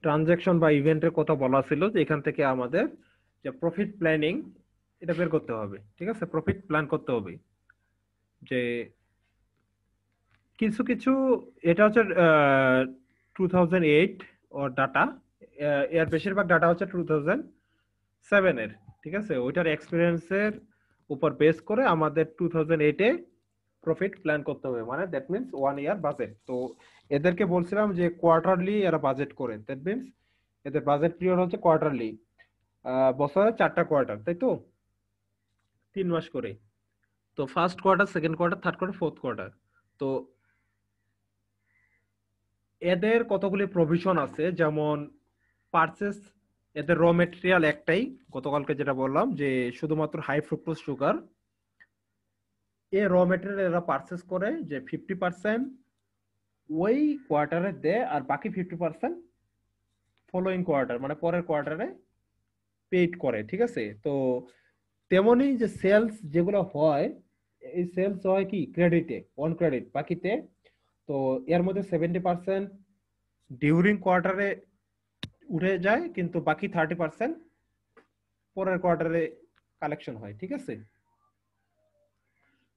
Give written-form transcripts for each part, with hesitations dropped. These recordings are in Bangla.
ট্রানজাকশন বা ইভেন্টের কথা বলা ছিল যে এখান থেকে আমাদের যে প্রফিট প্ল্যানিং এটা বের করতে হবে। ঠিক আছে, প্রফিট প্ল্যান করতে হবে যে কিছু কিছু, এটা হচ্ছে 2008 ওর ডাটা, এর বেশিরভাগ ডাটা হচ্ছে 2007 এর। ঠিক আছে, ওইটার এক্সপিরিয়েন্সের উপর বেস করে আমাদের 2008-এ প্রফিট প্ল্যান করতে হবে, মানে দ্যাট মিনস 1 ইয়ার বাজেট। তো এদেরকে বলছিলাম যে কোয়ার্টারলি এরা বাজেট করে, দ্যাট মিনস এদের বাজেট পিরিয়ড হচ্ছে কোয়ার্টারলি, বছরে 4টা কোয়ার্টার, তাই তো 3 মাস করে। তো first quarter, second quarter, third quarter, fourth quarter. তো এদের কতগুলি প্রভিশন আছে, যেমন পারচেস, এদের র মেটেরিয়াল একটাই, গতকালকে যেটা বললাম যে শুধুমাত্র হাই ফ্রুক্টোজ সুগার, এই র মেটেরিয়াল এরা পারচেস করে যে 50% ওই কোয়ার্টারে দেয়, আর বাকি 50% ফলোইং কোয়ার্টার মানে পরের কোয়ার্টারে পেইড করে। ঠিক আছে, তো তেমনি যে সেলস যেগুলো হয়, এই সেলস হয় কি ক্রেডিটে, অন ক্রেডিট বাকিতে। তো এর মধ্যে 70% ডিউরিং কোয়ার্টারে উঠে যায়, কিন্তু বাকি 30% পরের কোয়ার্টারে কালেকশন হয়। ঠিক আছে,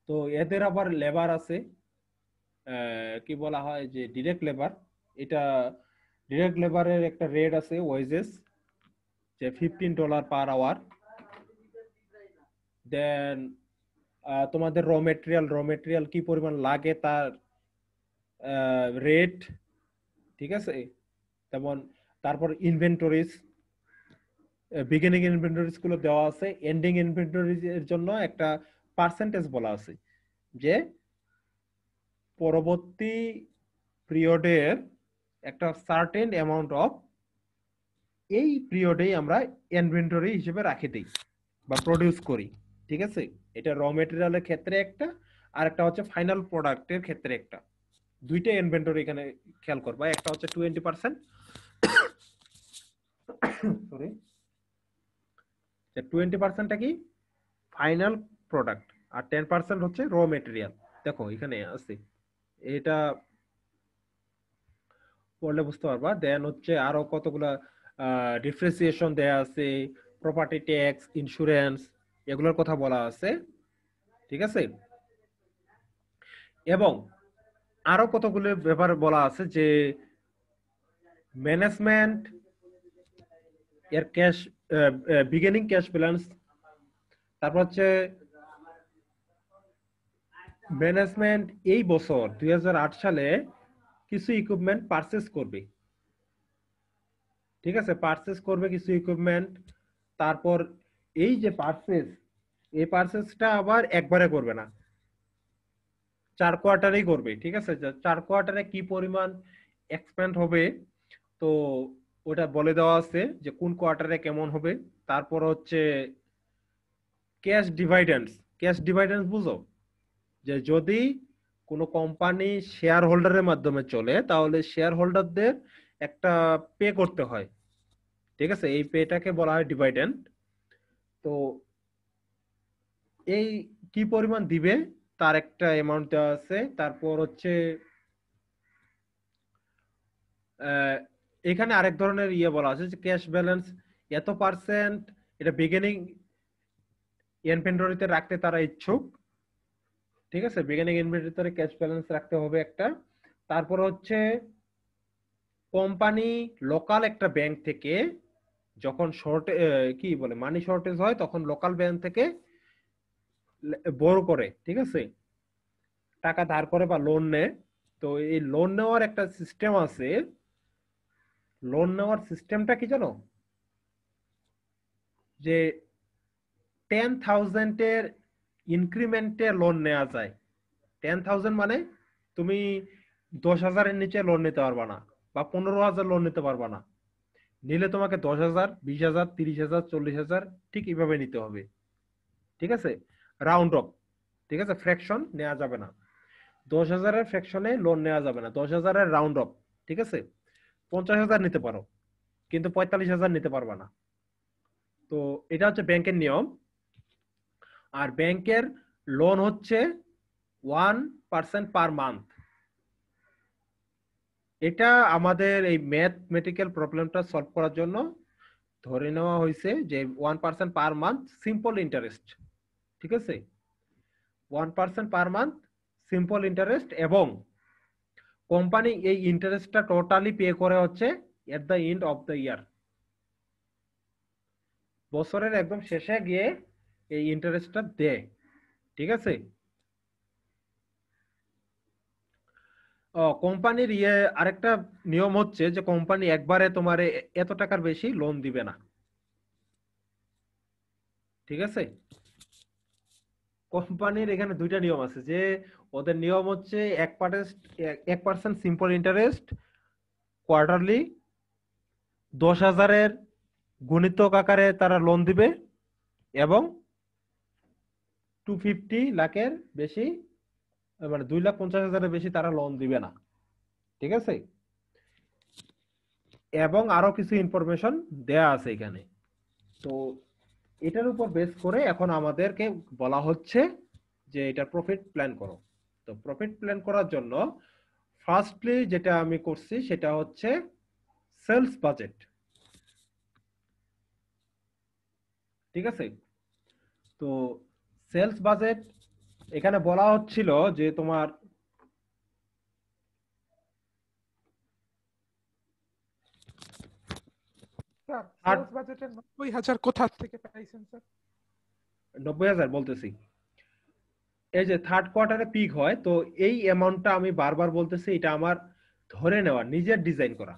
তো এদের আবার লেবার আছে, কি বলা হয় যে ডিরেক্ট লেবার। এটা ডিরেক্ট লেবারের একটা রেট আছে ওয়েজেস, যে $15 পার আওয়ার। দেন তোমাদের র মেটেরিয়াল কি পরিমাণ লাগে তার রেট। ঠিক আছে, তেমন তারপর ইনভেন্টরিজ, বিগিনিং ইনভেন্টরিজ গুলো দেওয়া আছে, এন্ডিং ইনভেন্টরিজ এর জন্য একটা পার্সেন্টেজ বলা আছে, যে পরবর্তী পিরিয়ডের একটা সার্টেন অ্যামাউন্ট অফ এই পিরিয়ডেই আমরা ইনভেন্টরি হিসেবে রাখে দিই বা প্রডিউস করি। ঠিক আছে, এটা র মেটেরিয়ালের ক্ষেত্রে একটা, আর একটা হচ্ছে ফাইনাল প্রোডাক্টের ক্ষেত্রে একটা। দুইটা ইনভেন্টরি এখানে খেয়াল করবা, একটা হচ্ছে 20%, সরি, 20%টা কি ফাইনাল প্রোডাক্ট, আর 10% হচ্ছে র মেটেরিয়াল। দেখো এখানে আছে, এটা পড়লে বুঝতে পারবা। দেন হচ্ছে আরো কতগুলা ডিফারেন্সিয়েশন দেয়া আছে, প্রপার্টি ট্যাক্স, ইন্স্যুরেন্স, এগুলোর কথা বলা আছে। ঠিক আছে, এবং আরো কতগুলো ব্যাপার বলা আছে, যে ম্যানেজমেন্ট এর ক্যাশ, বিগিনিং ক্যাশ ব্যালেন্স, তারপর হচ্ছে ম্যানেজমেন্ট এই বছর 2008 সালে কিছু ইকুইপমেন্ট পারচেজ করবে। ঠিক আছে, পারচেজ করবে কিছু ইকুইপমেন্ট। তারপর এই যে পারচেজ, এই পারচেজটা আবার একবারে করবে না, 4 কোয়ার্টারেই করবে। ঠিক আছে, 4 কোয়ার্টারে কি পরিমাণ এক্সপেন্ড হবে, তো ওটা বলে দেওয়া আছে যে কোন কোয়ার্টারে কেমন হবে। তারপর হচ্ছে ক্যাশ ডিভাইডেন্স। ক্যাশ ডিভাইডেন্স বুঝো, যে যদি কোনো কোম্পানি শেয়ার হোল্ডারের মাধ্যমে চলে, তাহলে শেয়ার হোল্ডারদের একটা পে করতে হয়। ঠিক আছে, এই পেটাকে বলা হয় ডিভাইডেন্ড। তো এই কি পরিমাণ দিবে তার একটা অ্যামাউন্ট দেওয়া আছে। তারপর হচ্ছে এখানে আরেক ধরনের ইয়ে বলা আছে, যে ক্যাশ ব্যালেন্স এত পার্সেন্ট, এটা বিগিনিং ইনভেন্টরিতে রাখতে তারা ইচ্ছুক। ঠিক আছে, বিগিনিং ইনভেন্টরিতে ক্যাশ ব্যালেন্স রাখতে হবে একটা। তারপর হচ্ছে কোম্পানি লোকাল একটা ব্যাংক থেকে যখন শর্ট, কি বলে, মানি শর্টেজ হয়, তখন লোকাল ব্যাংক থেকে বড় করে, ঠিক আছে, টাকা ধার করে বা লোন নেয়। তো এই লোন নেওয়ার একটা সিস্টেম আছে। লোন নেওয়ার সিস্টেমটা কি জানো, যে 10,000-এর ইনক্রিমেন্টে লোন নেওয়া যায়। 10,000 মানে তুমি 10,000-এর নিচে লোন নিতে পারবা না, বা 15,000 লোন নিতে পারবা না। নিলে তোমাকে 10,000, 20,000, 30,000, 40,000 ঠিক এইভাবে নিতে হবে। ঠিক আছে, রাউন্ড অফ। ঠিক আছে, ফ্র্যাকশন নেওয়া যাবে না, 10,000-এর ফ্র্যাকশনে লোন নেওয়া যাবে না, 10,000-এর রাউন্ড অফ। ঠিক আছে, 50,000 নিতে পারো, কিন্তু 45,000 নিতে পারবা না। তো এটা হচ্ছে ব্যাংকের নিয়ম। আর ব্যাংকের লোন হচ্ছে 1% পার মান্থ। এটা আমাদের এই ম্যাথমেটিক্যাল প্রবলেমটা সলভ করার জন্য ধরে নেওয়া হয়েছে যে 1% পার মান্থ সিম্পল ইন্টারেস্ট, ঠিক আছে, 1% পার মান্থ সিম্পল ইন্টারেস্ট, এবং কোম্পানি এই ইন্টারেস্টটা টোটালি পে করে হচ্ছে at the end of the year, বছরের একদম শেষে গিয়ে এই ইন্টারেস্টটা দেয়, ঠিক আছে। কোম্পানির আরেকটা নিয়ম হচ্ছে যে কোম্পানি একবারে তোমার এত টাকার বেশি লোন দিবে না, ঠিক আছে। কোম্পানির এখানে দুইটা নিয়ম আছে, যে ওদের নিয়ম হচ্ছে 1% সিম্পল ইন্টারেস্ট কোয়ার্টারলি 10,000-এর গুণিতক আকারে তারা লোন দিবে, এবং 250 লাখের বেশি, মানে 2,50,000-এর বেশি তারা লোন দিবে না, ঠিক আছে। এবং আরো কিছু ইনফরমেশন দেয়া আছে এখানে। তো এটার উপর বেস করে এখন আমাদেরকে বলা হচ্ছে যে এটা প্রফিট প্ল্যান করো। তো প্রফিট প্ল্যান করার জন্য ফার্স্টলি যেটা আমি করছি সেটা হচ্ছে সেলস বাজেট, ঠিক আছে। তো সেলস বাজেট এখানে বলা হচ্ছিল যে তোমার স্যার আট সেলস বাজেটের 90,000 কোথা থেকে পাইছেন স্যার? 90,000 বলতেছি, এই যে থার্ড কোয়ার্টারে পিক হয়, তো এই অ্যামাউন্টটা আমি বারবার বলতেছি এটা আমার ধরে নেওয়া, নিজের ডিজাইন করা।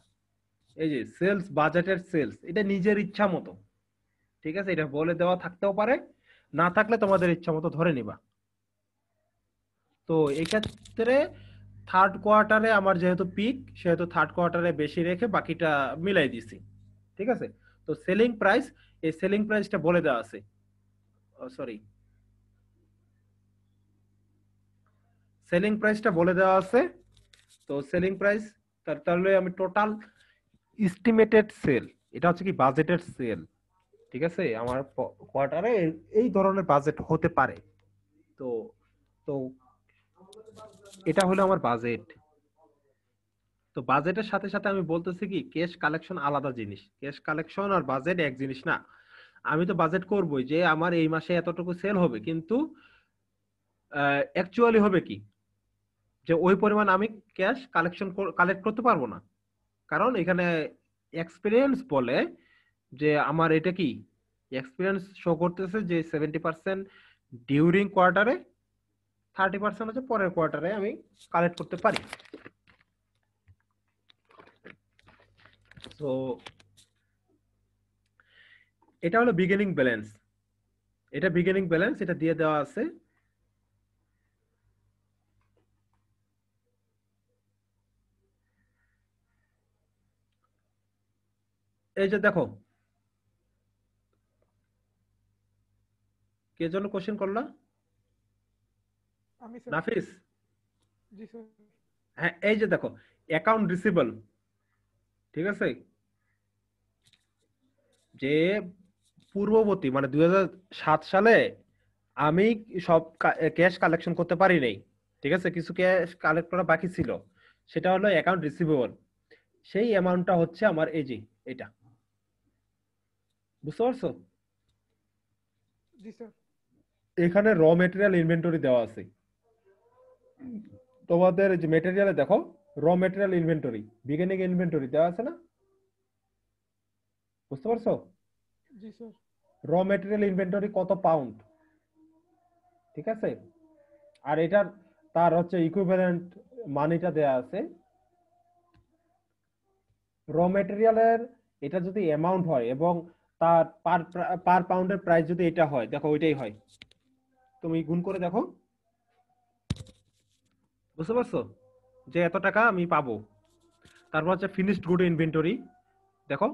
এই যে সেলস বাজেটের সেলস, এটা নিজের ইচ্ছা মতো, ঠিক আছে, এটা বলে দেওয়া থাকতেও পারে, না থাকলে তোমাদের ইচ্ছা মতো ধরে নিবা। তো এই ক্ষেত্রে থার্ড কোয়ার্টারে আমার যেহেতু পিক, সেহেতু থার্ড কোয়ার্টারে বেশি রেখে বাকিটা মিলাই দিছি, ঠিক আছে। তো সেলিং প্রাইস, এই সেলিং প্রাইসটা বলে দেওয়া আছে, সরি, সেলিং প্রাইসটা বলে দেওয়া আছে। তো সেলিং প্রাইস, তাহলে আমি টোটাল এস্টিমেটেড সেল, এটা হচ্ছে কি বাজেটেড সেল, ঠিক আছে, আমার কোয়ার্টারে এই ধরনের বাজেট হতে পারে। তো তো এটা হলো আমার বাজেট। তো বাজেটের সাথে সাথে আমি বলতেছি কি ক্যাশ কালেকশন আলাদা জিনিস, ক্যাশ কালেকশন আর বাজেট এক জিনিস না। আমি তো বাজেট করবই যে আমার এই মাসে এতটুকু সেল হবে, কিন্তু অ্যাকচুয়ালি হবে কি যে ওই পরিমাণ আমি ক্যাশ কালেক্ট করতে পারবো না, কারণ এখানে এক্সপিরিয়েন্স বলে যে আমার এটা কি, এক্সপিরিয়েন্স শো করতেছে যে 70% ডিউরিং কোয়ার্টারে, 30% হচ্ছে পরের কোয়ার্টারে আমি কালেক্ট করতে পারি। তো এটা হলো বিগিনিং ব্যালেন্স, এটা বিগিনিং ব্যালেন্স, এটা দিয়ে দেওয়া আছে। এই যে দেখো, কে জন্য কোশ্চেন করলা? আমি স্যার। নাফিস? জি স্যার। হ্যাঁ, এই যে দেখো, অ্যাকাউন্ট রিসিভেবল, ঠিক আছে, যে পূর্ববর্তী মানে 2007 সালে আমি সব ক্যাশ কালেকশন করতে পারি নাই, ঠিক আছে, কিছু ক্যাশ কালেক্ট করা বাকি ছিল, সেটা হলো অ্যাকাউন্ট রিসিভেবল। সেই অ্যামাউন্টটা হচ্ছে আমার এই যে এটা, বুঝতে পারছো? জি স্যার। এখানে র মেটেরিয়াল ইনভেন্টরি দেওয়া আছে, তোমাদের যে মেটেরিয়ালে দেখো র মেটেরিয়াল ইনভেন্টরি, বিগিনিং ইনভেন্টরি দেওয়া আছে না, বুঝতে পারছো? জি স্যার। র মেটেরিয়াল ইনভেন্টরি কত পাউন্ড, ঠিক আছে, আর এটার তার হচ্ছে ইকুইভ্যালেন্ট মানিটা দেয়া আছে। র মেটেরিয়ালের এটা যদি অ্যামাউন্ট হয় এবং তার পার পার পাউন্ডের প্রাইস যদি এটা হয়, দেখো ওইটাই হয়, তুমি গুণ করে দেখো, বুঝতে পারছো যে এত টাকা আমি পাবো। তারপর হচ্ছে ফিনিশড গুড ইনভেন্টরি, দেখো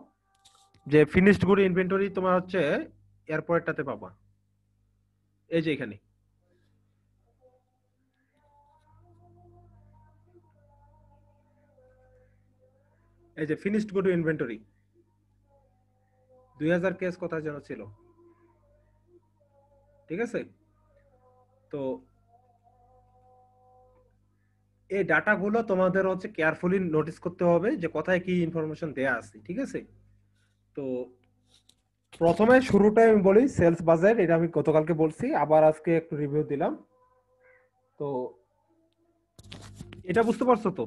যে ফিনিশড গুড ইনভেন্টরি তোমার হচ্ছে এরপরেরটাতে পাবা, এই যে এখানে, এই যে ফিনিশড গুড ইনভেন্টরি 2000 কেস কোথায় যেন ছিল, ঠিক আছে। তো এই ডাটাগুলো তোমাদের হচ্ছে কেয়ারফুলি নোটিস করতে হবে যে কোথায় কি ইনফরমেশন দেয়া আছে, ঠিক আছে? তো প্রথমে শুরুটাই আমি বলি সেলস বাজেট, এটা আমি গতকালকে বলছি, আবার আজকে একটু রিভিউ দিলাম। তো এটা বুঝতে পারছো তো?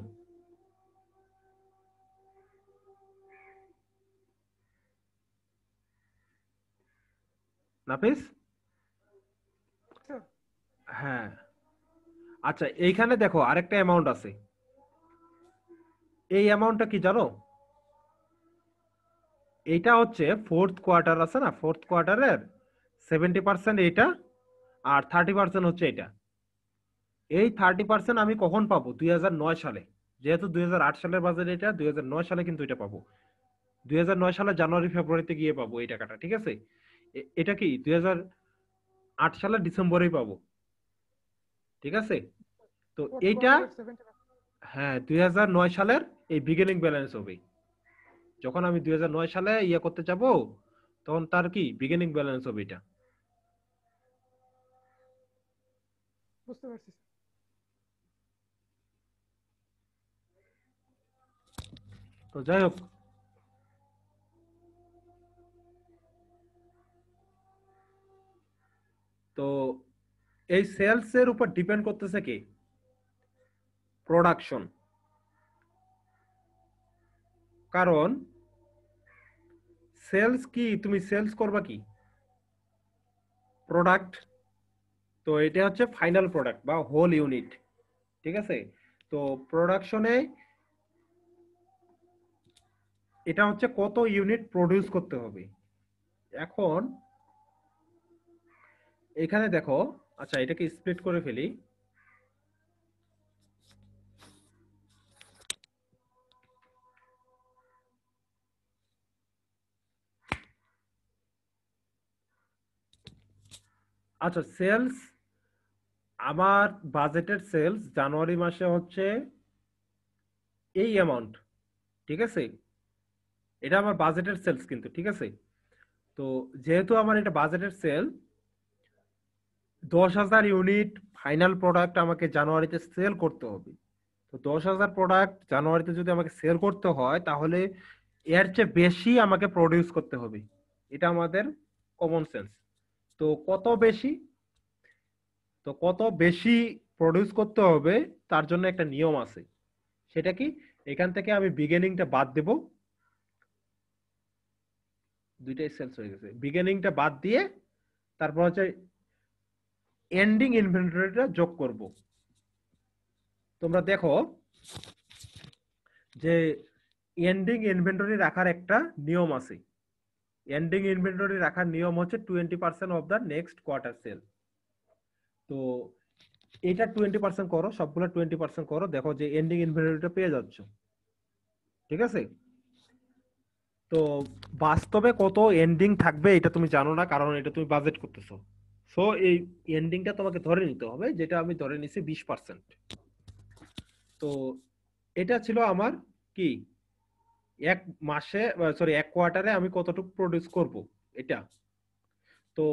নাফিস? স্যার হ্যাঁ। আচ্ছা, এইখানে দেখো আরেকটা অ্যামাউন্ট আছে। এই অ্যামাউন্টটা কি জানো? এইটা হচ্ছে ফোর্থ কোয়ার্টার আছে না, ফোর্থ কোয়ার্টারের 70% এইটা, আর 30% হচ্ছে এটা। এই 30% আমি কখন পাবো? 2009 সালে। যেহেতু 2008 সালের বাজারে, এটা 2009 সালে কিন্তু এটা পাবো। 2009 সালে জানুয়ারি ফেব্রুয়ারিতে গিয়ে পাবো এই টাকাটা, ঠিক আছে? এটা কি 2008 সালের ডিসেম্বরেই পাবো, ঠিক আছে? তো ফোর্থ এইটা, কোয়ার্টারের 70%। হ্যাঁ, 2009 সালের এই বিগিনিং ব্যালেন্স হবে। যখন আমি 2009 সালে ইয়ে করতে যাব, তখন তার কি বিগিনিং ব্যালেন্স হবে এটা। বুঝতে পারছি স্যার। তো যাই হোক, তো এই সেলস এর উপর ডিপেন্ড করতেছে কি? প্রোডাকশন। কারণ সেলস কি, তুমি সেলস করবা কি? প্রোডাক্ট। তো এটা হচ্ছে ফাইনাল প্রোডাক্ট বা হোল ইউনিট, ঠিক আছে? তো প্রোডাকশনে এটা হচ্ছে কত ইউনিট প্রডিউস করতে হবে। এখন এখানে দেখো, আচ্ছা এটাকে স্প্লিট করে ফেলি। আচ্ছা, সেলস, আমার বাজেটের সেলস জানুয়ারি মাসে হচ্ছে এই অ্যামাউন্ট, ঠিক আছে? এটা আমার বাজেটের সেলস কিন্তু, ঠিক আছে? তো যেহেতু আমার এটা বাজেটের সেল, 10,000 ইউনিট ফাইনাল প্রোডাক্ট আমাকে জানুয়ারিতে সেল করতে হবে। তো 10,000 প্রোডাক্ট জানুয়ারিতে যদি আমাকে সেল করতে হয়, তাহলে এর চেয়ে বেশি আমাকে প্রডিউস করতে হবে। এটা আমাদের কমন সেন্স। তো কত বেশি? তো কত বেশি প্রডিউস করতে হবে, তার জন্য একটা নিয়ম আছে। সেটা কি? এখান থেকে আমি বিগিনিংটা বাদ দেব। দুইটাই সেলস হয়ে গেছে, বিগিনিংটা বাদ দিয়ে তারপর হচ্ছে এন্ডিং ইনভেন্টরিটা যোগ করব। তোমরা দেখো যে এন্ডিং ইনভেন্টরি রাখার একটা নিয়ম আছে। এন্ডিং ইনভেন্টরি রাখার নিয়ম হচ্ছে 20% of the next quarter sale. তো এটা 20% করো, সবগুলো 20% করো, দেখো যে এন্ডিং ইনভেন্টরিটা পেয়ে যাচ্ছ, ঠিক আছে? তো বাস্তবে কত এন্ডিং থাকবে এটা তুমি জানো না, কারণ এটা তুমি বাজেট করতেছো। সো এই এন্ডিংটা তোমাকে ধরে নিতে হবে, যেটা আমি ধরে নিছি 20%। তো এটা ছিল আমার কি, এক মাসে, সরি এক কোয়ার্টারে আমি কতটুকু প্রডিউস করব এটা। তো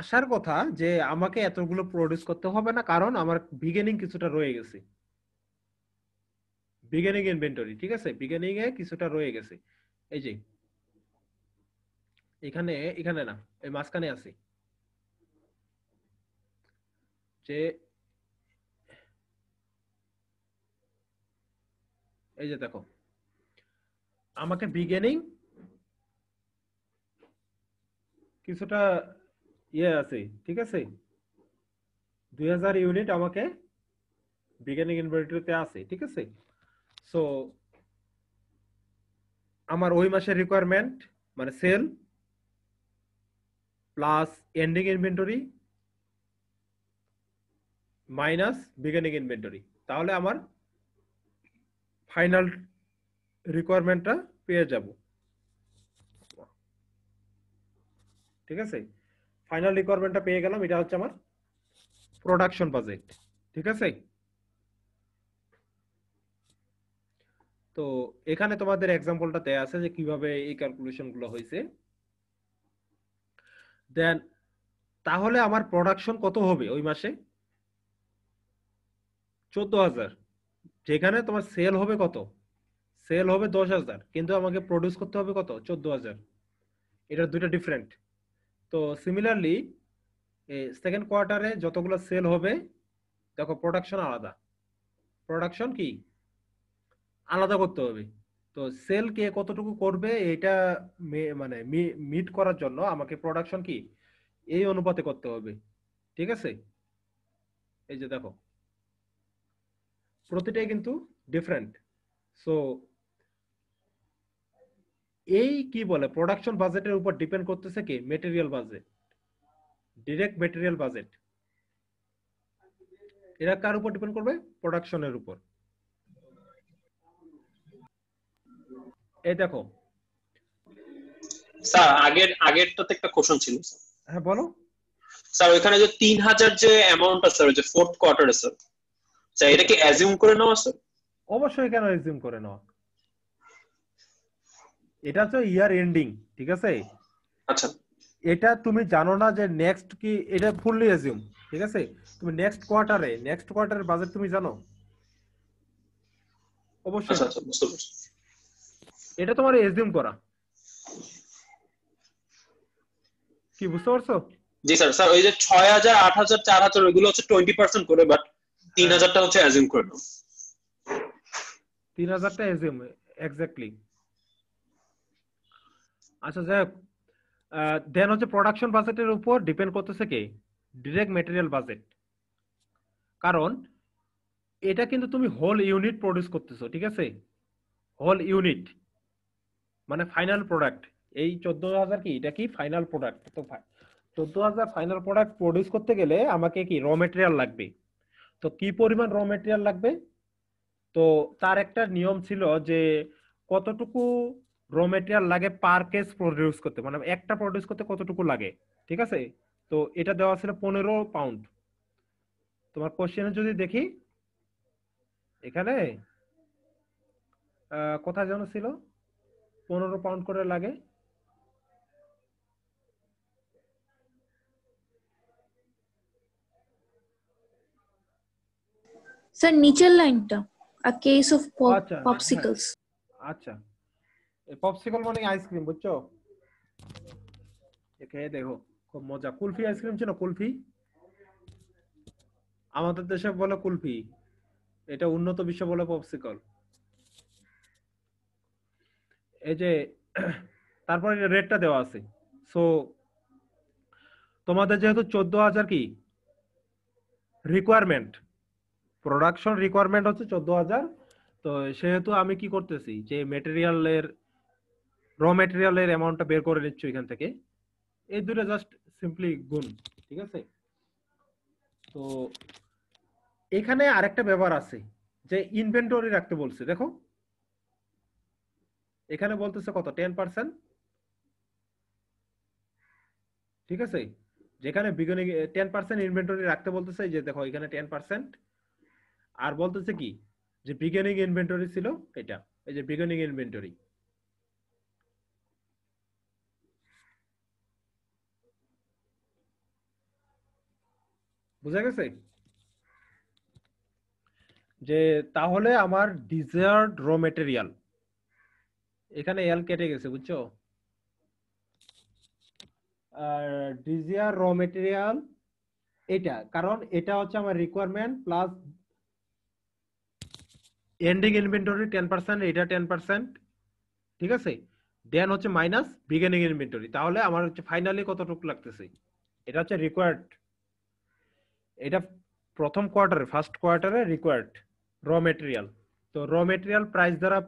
আসার কথা যে আমাকে এতগুলো প্রডিউস করতে হবে না, কারণ আমার বিগিনিং কিছুটা রয়ে গেছে। বিগিনিং ইনভেন্টরি, ঠিক আছে, বিগিনিং এ কিছুটা রয়ে গেছে। এই যে এখানে, এখানে না, এই মাঝখানে আছে যে, এই যে দেখো, আমাকে বিগিনিং কিছুটা ইয়ে আছে, ঠিক আছে? 2000 ইউনিট আমাকে বিগিনিং ইনভেন্টরিতে আছে, ঠিক আছে? সো আমার ওই মাসের রিকোয়ারমেন্ট মানে sale plus ending inventory minus beginning inventory, তাহলে আমার ফাইনাল রিকোয়ারমেন্টটা পেয়ে যাব, ঠিক আছে? ফাইনাল রিকোয়ারমেন্টটা পেয়ে গেলাম, এটা হচ্ছে আমার প্রোডাকশন বাজেট, ঠিক আছে? তো এখানে তোমাদের এক্সাম্পলটা দেয়া আছে যে কিভাবে এই ক্যালকুলেশন গুলো হয়েছে। দেন তাহলে আমার প্রোডাকশন কত হবে ওই মাসে? 14,000, যেখানে তোমার সেল হবে কত, সেল হবে 10,000, কিন্তু আমাকে প্রডিউস করতে হবে কত, 14,000। এটা দুইটা ডিফারেন্ট। তো সিমিলারলি সেকেন্ড কোয়ার্টারে যতগুলো সেল হবে, দেখো প্রোডাকশন আলাদা, প্রোডাকশন কি আলাদা করতে হবে। তো সেল কে কতটুকু করবে এটা মানে মিট করার জন্য আমাকে প্রোডাকশন কি এই অনুপাতে করতে হবে। ঠিক আছে, এই যে দেখো প্রতিটাই কিন্তু ডিফারেন্ট। সো এই কি বলে প্রোডাকশন বাজেটের উপর ডিপেন্ড করতেছে কি material budget, direct material budget. এরা কার উপর ডিপেন্ড করবে, প্রোডাকশনের উপর। এই দেখো, স্যার আগেরটাতে একটা কোশ্চেন ছিল স্যার। হ্যাঁ বলো। স্যার ওইখানে যে 3,000 যে অ্যামাউন্টটা স্যার, যে ফোর্থ কোয়ার্টারে স্যার, স্যার এটা কি অ্যাজিউম করে নেওয়া স্যার? অবশ্যই, কেন রিজিউম করে নেওয়া, এটা হচ্ছে ইয়ার এন্ডিং, ঠিক আছে। আচ্ছা এটা তুমি জানো না যে নেক্সট কি, এটা ফুললি অ্যাজিউম, ঠিক আছে। তুমি নেক্সট কোয়ার্টারের বাজেট তুমি জানো? অবশ্যই আচ্ছা না। আচ্ছা, বুঝতে পারছি। এটা তোমার অ্যাজিউম করা, কি বুঝতে পারছো? জি স্যার। স্যার ওই যে 6,000, 8,000, 4,000 ওইগুলো হচ্ছে 20% করে, বাট 3,000টা হচ্ছে অ্যাজিউম করে নাও। 3,000টা অ্যাজিউম, এক্স্যাক্টলি। আচ্ছা যাই হোক, দেন হচ্ছে প্রোডাকশন বাজেটের উপর ডিপেন্ড করতেছে কি ডিরেক্ট মেটেরিয়াল বাজেট। কারণ এটা কিন্তু তুমি হোল ইউনিট প্রডিউস করতেছো, ঠিক আছে, হোল ইউনিট মানে ফাইনাল প্রোডাক্ট। এই 14,000 কি, এটা কি ফাইনাল প্রোডাক্ট। তো 14,000 ফাইনাল প্রোডাক্ট প্রডিউস করতে গেলে আমাকে কি র মেটেরিয়াল লাগবে। তো কি পরিমাণ র মেটেরিয়াল লাগবে, তো তার একটা নিয়ম ছিল যে কতটুকু র মেটেরিয়াল লাগে পার কেস প্রডিউস করতে, মানে একটা প্রডিউস করতে কতটুকু লাগে, ঠিক আছে। তো এটা দেওয়া ছিল 15 পাউন্ড। তোমার কোশ্চেনে যদি দেখি এখানে কোথায় যেন ছিল 15 পাউন্ড করে লাগে। স্যার নিচের লাইনটা, a case of আচ্ছা হ্যাঁ, popsicles। আচ্ছা পপসিকল মানে আইসক্রিম, বুঝছো? এখানে দেখো খুব মজা, কুলফি আইসক্রিম ছিল, কুলফি আমাদের দেশে বলে কুলফি, এটা উন্নত বিশ্বে বলে পপসিকল। এই যে তারপরে রেটটা দেওয়া আছে। সো তোমাদের যেহেতু 14,000 কি রিকোয়ারমেন্ট, প্রোডাকশন রিকোয়ারমেন্ট হচ্ছে 14,000। তো সেহেতু আমি কি করতেছি যে মেটেরিয়ালের র মেটেরিয়ালের অ্যামাউন্টটা বের করে নিচ্ছি এখান থেকে, এই দুটো জাস্ট সিম্পলি গুণ, ঠিক আছে। তো এখানে আরেকটা ব্যাপার আছে যে ইনভেন্টরি রাখতে বলছে, দেখো এখানে বলতেছে কত 10%, ঠিক আছে। যেখানে বিগিনিং 10% ইনভেন্টরি রাখতে বলতেছে, এই যে দেখো এখানে 10%। আর বলতেছে কি যে বিগিনিং ইনভেন্টরি ছিল এটা, এই যে বিগিনিং ইনভেন্টরি। বুঝা গেছে যে তাহলে আমার ডিজায়ার্ড র মেটেরিয়াল, এখানে এল কেটে গেছে, বুঝছো? আর ডিজায়ার র মেটেরিয়াল এটা, কারণ এটা হচ্ছে আমার রিকোয়ারমেন্ট প্লাস এন্ডিং ইনভেন্টরি 10%, এটা 10%, ঠিক আছে। দেন হচ্ছে মাইনাস বিগিনিং ইনভেন্টরি, তাহলে আমার হচ্ছে ফাইনালি কতটুকু লাগতেছে, এটা হচ্ছে রিকোয়ার্ড। এটা প্রথম কোয়ার্টারে, ফার্স্ট কোয়ার্টারে রিকোয়ার্ড র মেটেরিয়াল। তো র মেটেরিয়াল প্রাইস দ্বারা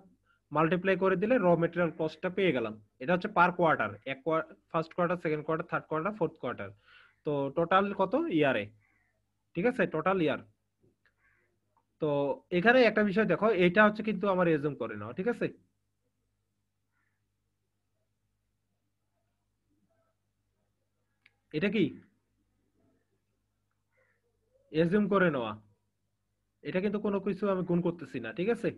মাল্টিপ্লাই করে দিলে র মেটেরিয়াল কস্টটা পেয়ে গেলাম। এটা হচ্ছে per quarter, first quarter, second quarter, third quarter, fourth quarter. তো টোটাল কত ইয়ারে, ঠিক আছে, টোটাল ইয়ার। তো এখানে একটা বিষয় দেখো, এটা হচ্ছে কিন্তু আমার এজুম করে নাও, ঠিক আছে। এটা কি এজুম করে নেওয়া, এটা কিন্তু কোনো কিছু আমি গুণ করতেছি না, ঠিক আছে।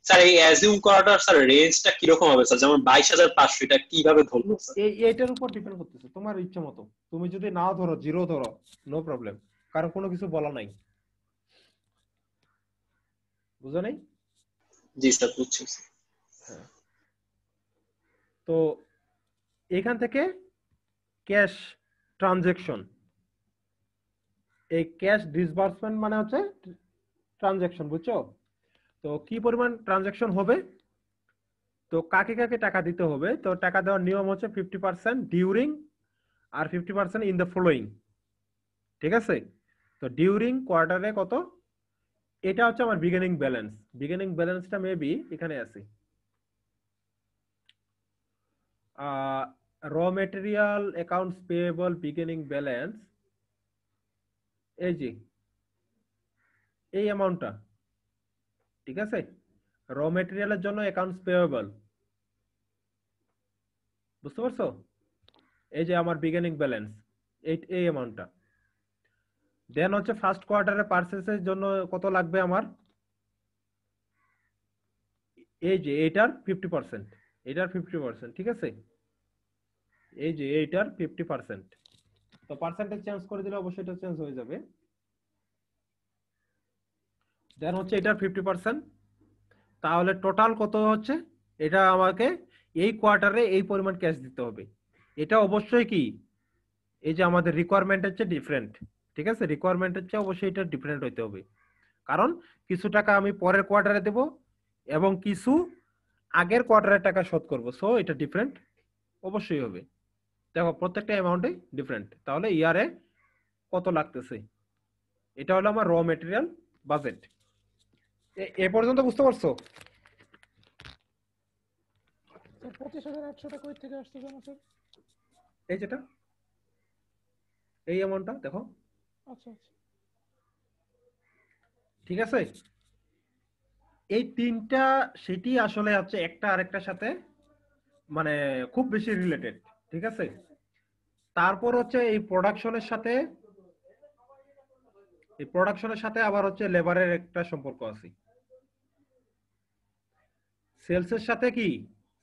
স্যার এই অ্যাজিউম করাটার স্যার রেঞ্জটা কিরকম হবে স্যার? যেমন 22,500, এটা কিভাবে ধরবো স্যার? এইটার উপর ডিপেন্ড করতেছে তোমার ইচ্ছা মতো। তুমি যদি নাও ধরো, জিরো ধরো, নো প্রবলেম, কারণ কোনো কিছু বলা নাই। বুঝো নাই? জি স্যার বুঝছি। হ্যাঁ। তো এখান থেকে ক্যাশ ট্রানজেকশন, এই ক্যাশ ডিসবার্সমেন্ট মানে হচ্ছে ট্রানজেকশন, বুঝছো? তো কি পরিমাণ ট্রানজেকশন হবে, তো কাকে কাকে টাকা দিতে হবে, তো টাকা দেওয়ার নিয়ম হচ্ছে 50% ডিউরিং আর 50% ইন দ্য ফলোইং। ঠিক আছে? তো ডিউরিং কোয়ার্টারে কত, এটা হচ্ছে আমার বিগিনিং ব্যালেন্স। বিগিনিং ব্যালেন্সটা মেবি এখানে আছে, raw material accounts payable beginning balance, এই যে এই অ্যামাউন্টটা। ঠিক আছে? র মেটেরিয়ালের জন্য অ্যাকাউন্টস পেয়েবল, বুঝতে পারছো? এই যে আমার বিগিনিং ব্যালেন্স, এই অ্যামাউন্টটা। দেন হচ্ছে ফার্স্ট কোয়ার্টারে পারচেসের জন্য কত লাগবে আমার, এই যে এইটার 50%, এটার 50%। ঠিক আছে? এই যে এইটার 50%। তো পার্সেন্টেজ চেঞ্জ করে দিলে অবশ্যই এটা চেঞ্জ হয়ে যাবে। দেন হচ্ছে এটার 50%। তাহলে টোটাল কত হচ্ছে, এটা আমাকে এই কোয়ার্টারে এই পরিমাণ ক্যাশ দিতে হবে। এটা অবশ্যই কি, এই যে আমাদের রিকোয়ারমেন্টের চেয়ে ডিফারেন্ট। ঠিক আছে? রিকোয়ারমেন্টের চেয়ে অবশ্যই এটা ডিফারেন্ট হইতে হবে, কারণ কিছু টাকা আমি পরের কোয়ার্টারে দেব এবং কিছু আগের কোয়ার্টারের টাকা শোধ করব। সো এটা ডিফারেন্ট অবশ্যই হবে। দেখো প্রত্যেকটা অ্যামাউন্টে ডিফারেন্ট। তাহলে ইয়ারে কত লাগতেছে, এটা হলো আমার র মেটেরিয়াল বাজেট। এ পর্যন্ত বুঝতে পারছো? স্যার 25,800 কই থেকে আসছে জানো স্যার? এই যেটা, এই অ্যামাউন্টটা দেখো। আচ্ছা আচ্ছা। ঠিক আছে? এই তিনটা সেটি আসলে হচ্ছে একটা আরেকটার সাথে মানে খুব বেশি রিলেটেড। ঠিক আছে? তারপর হচ্ছে এই প্রোডাকশনের সাথে আবার হচ্ছে লেবারের একটা সম্পর্ক আছে। সেলসের সাথে কি,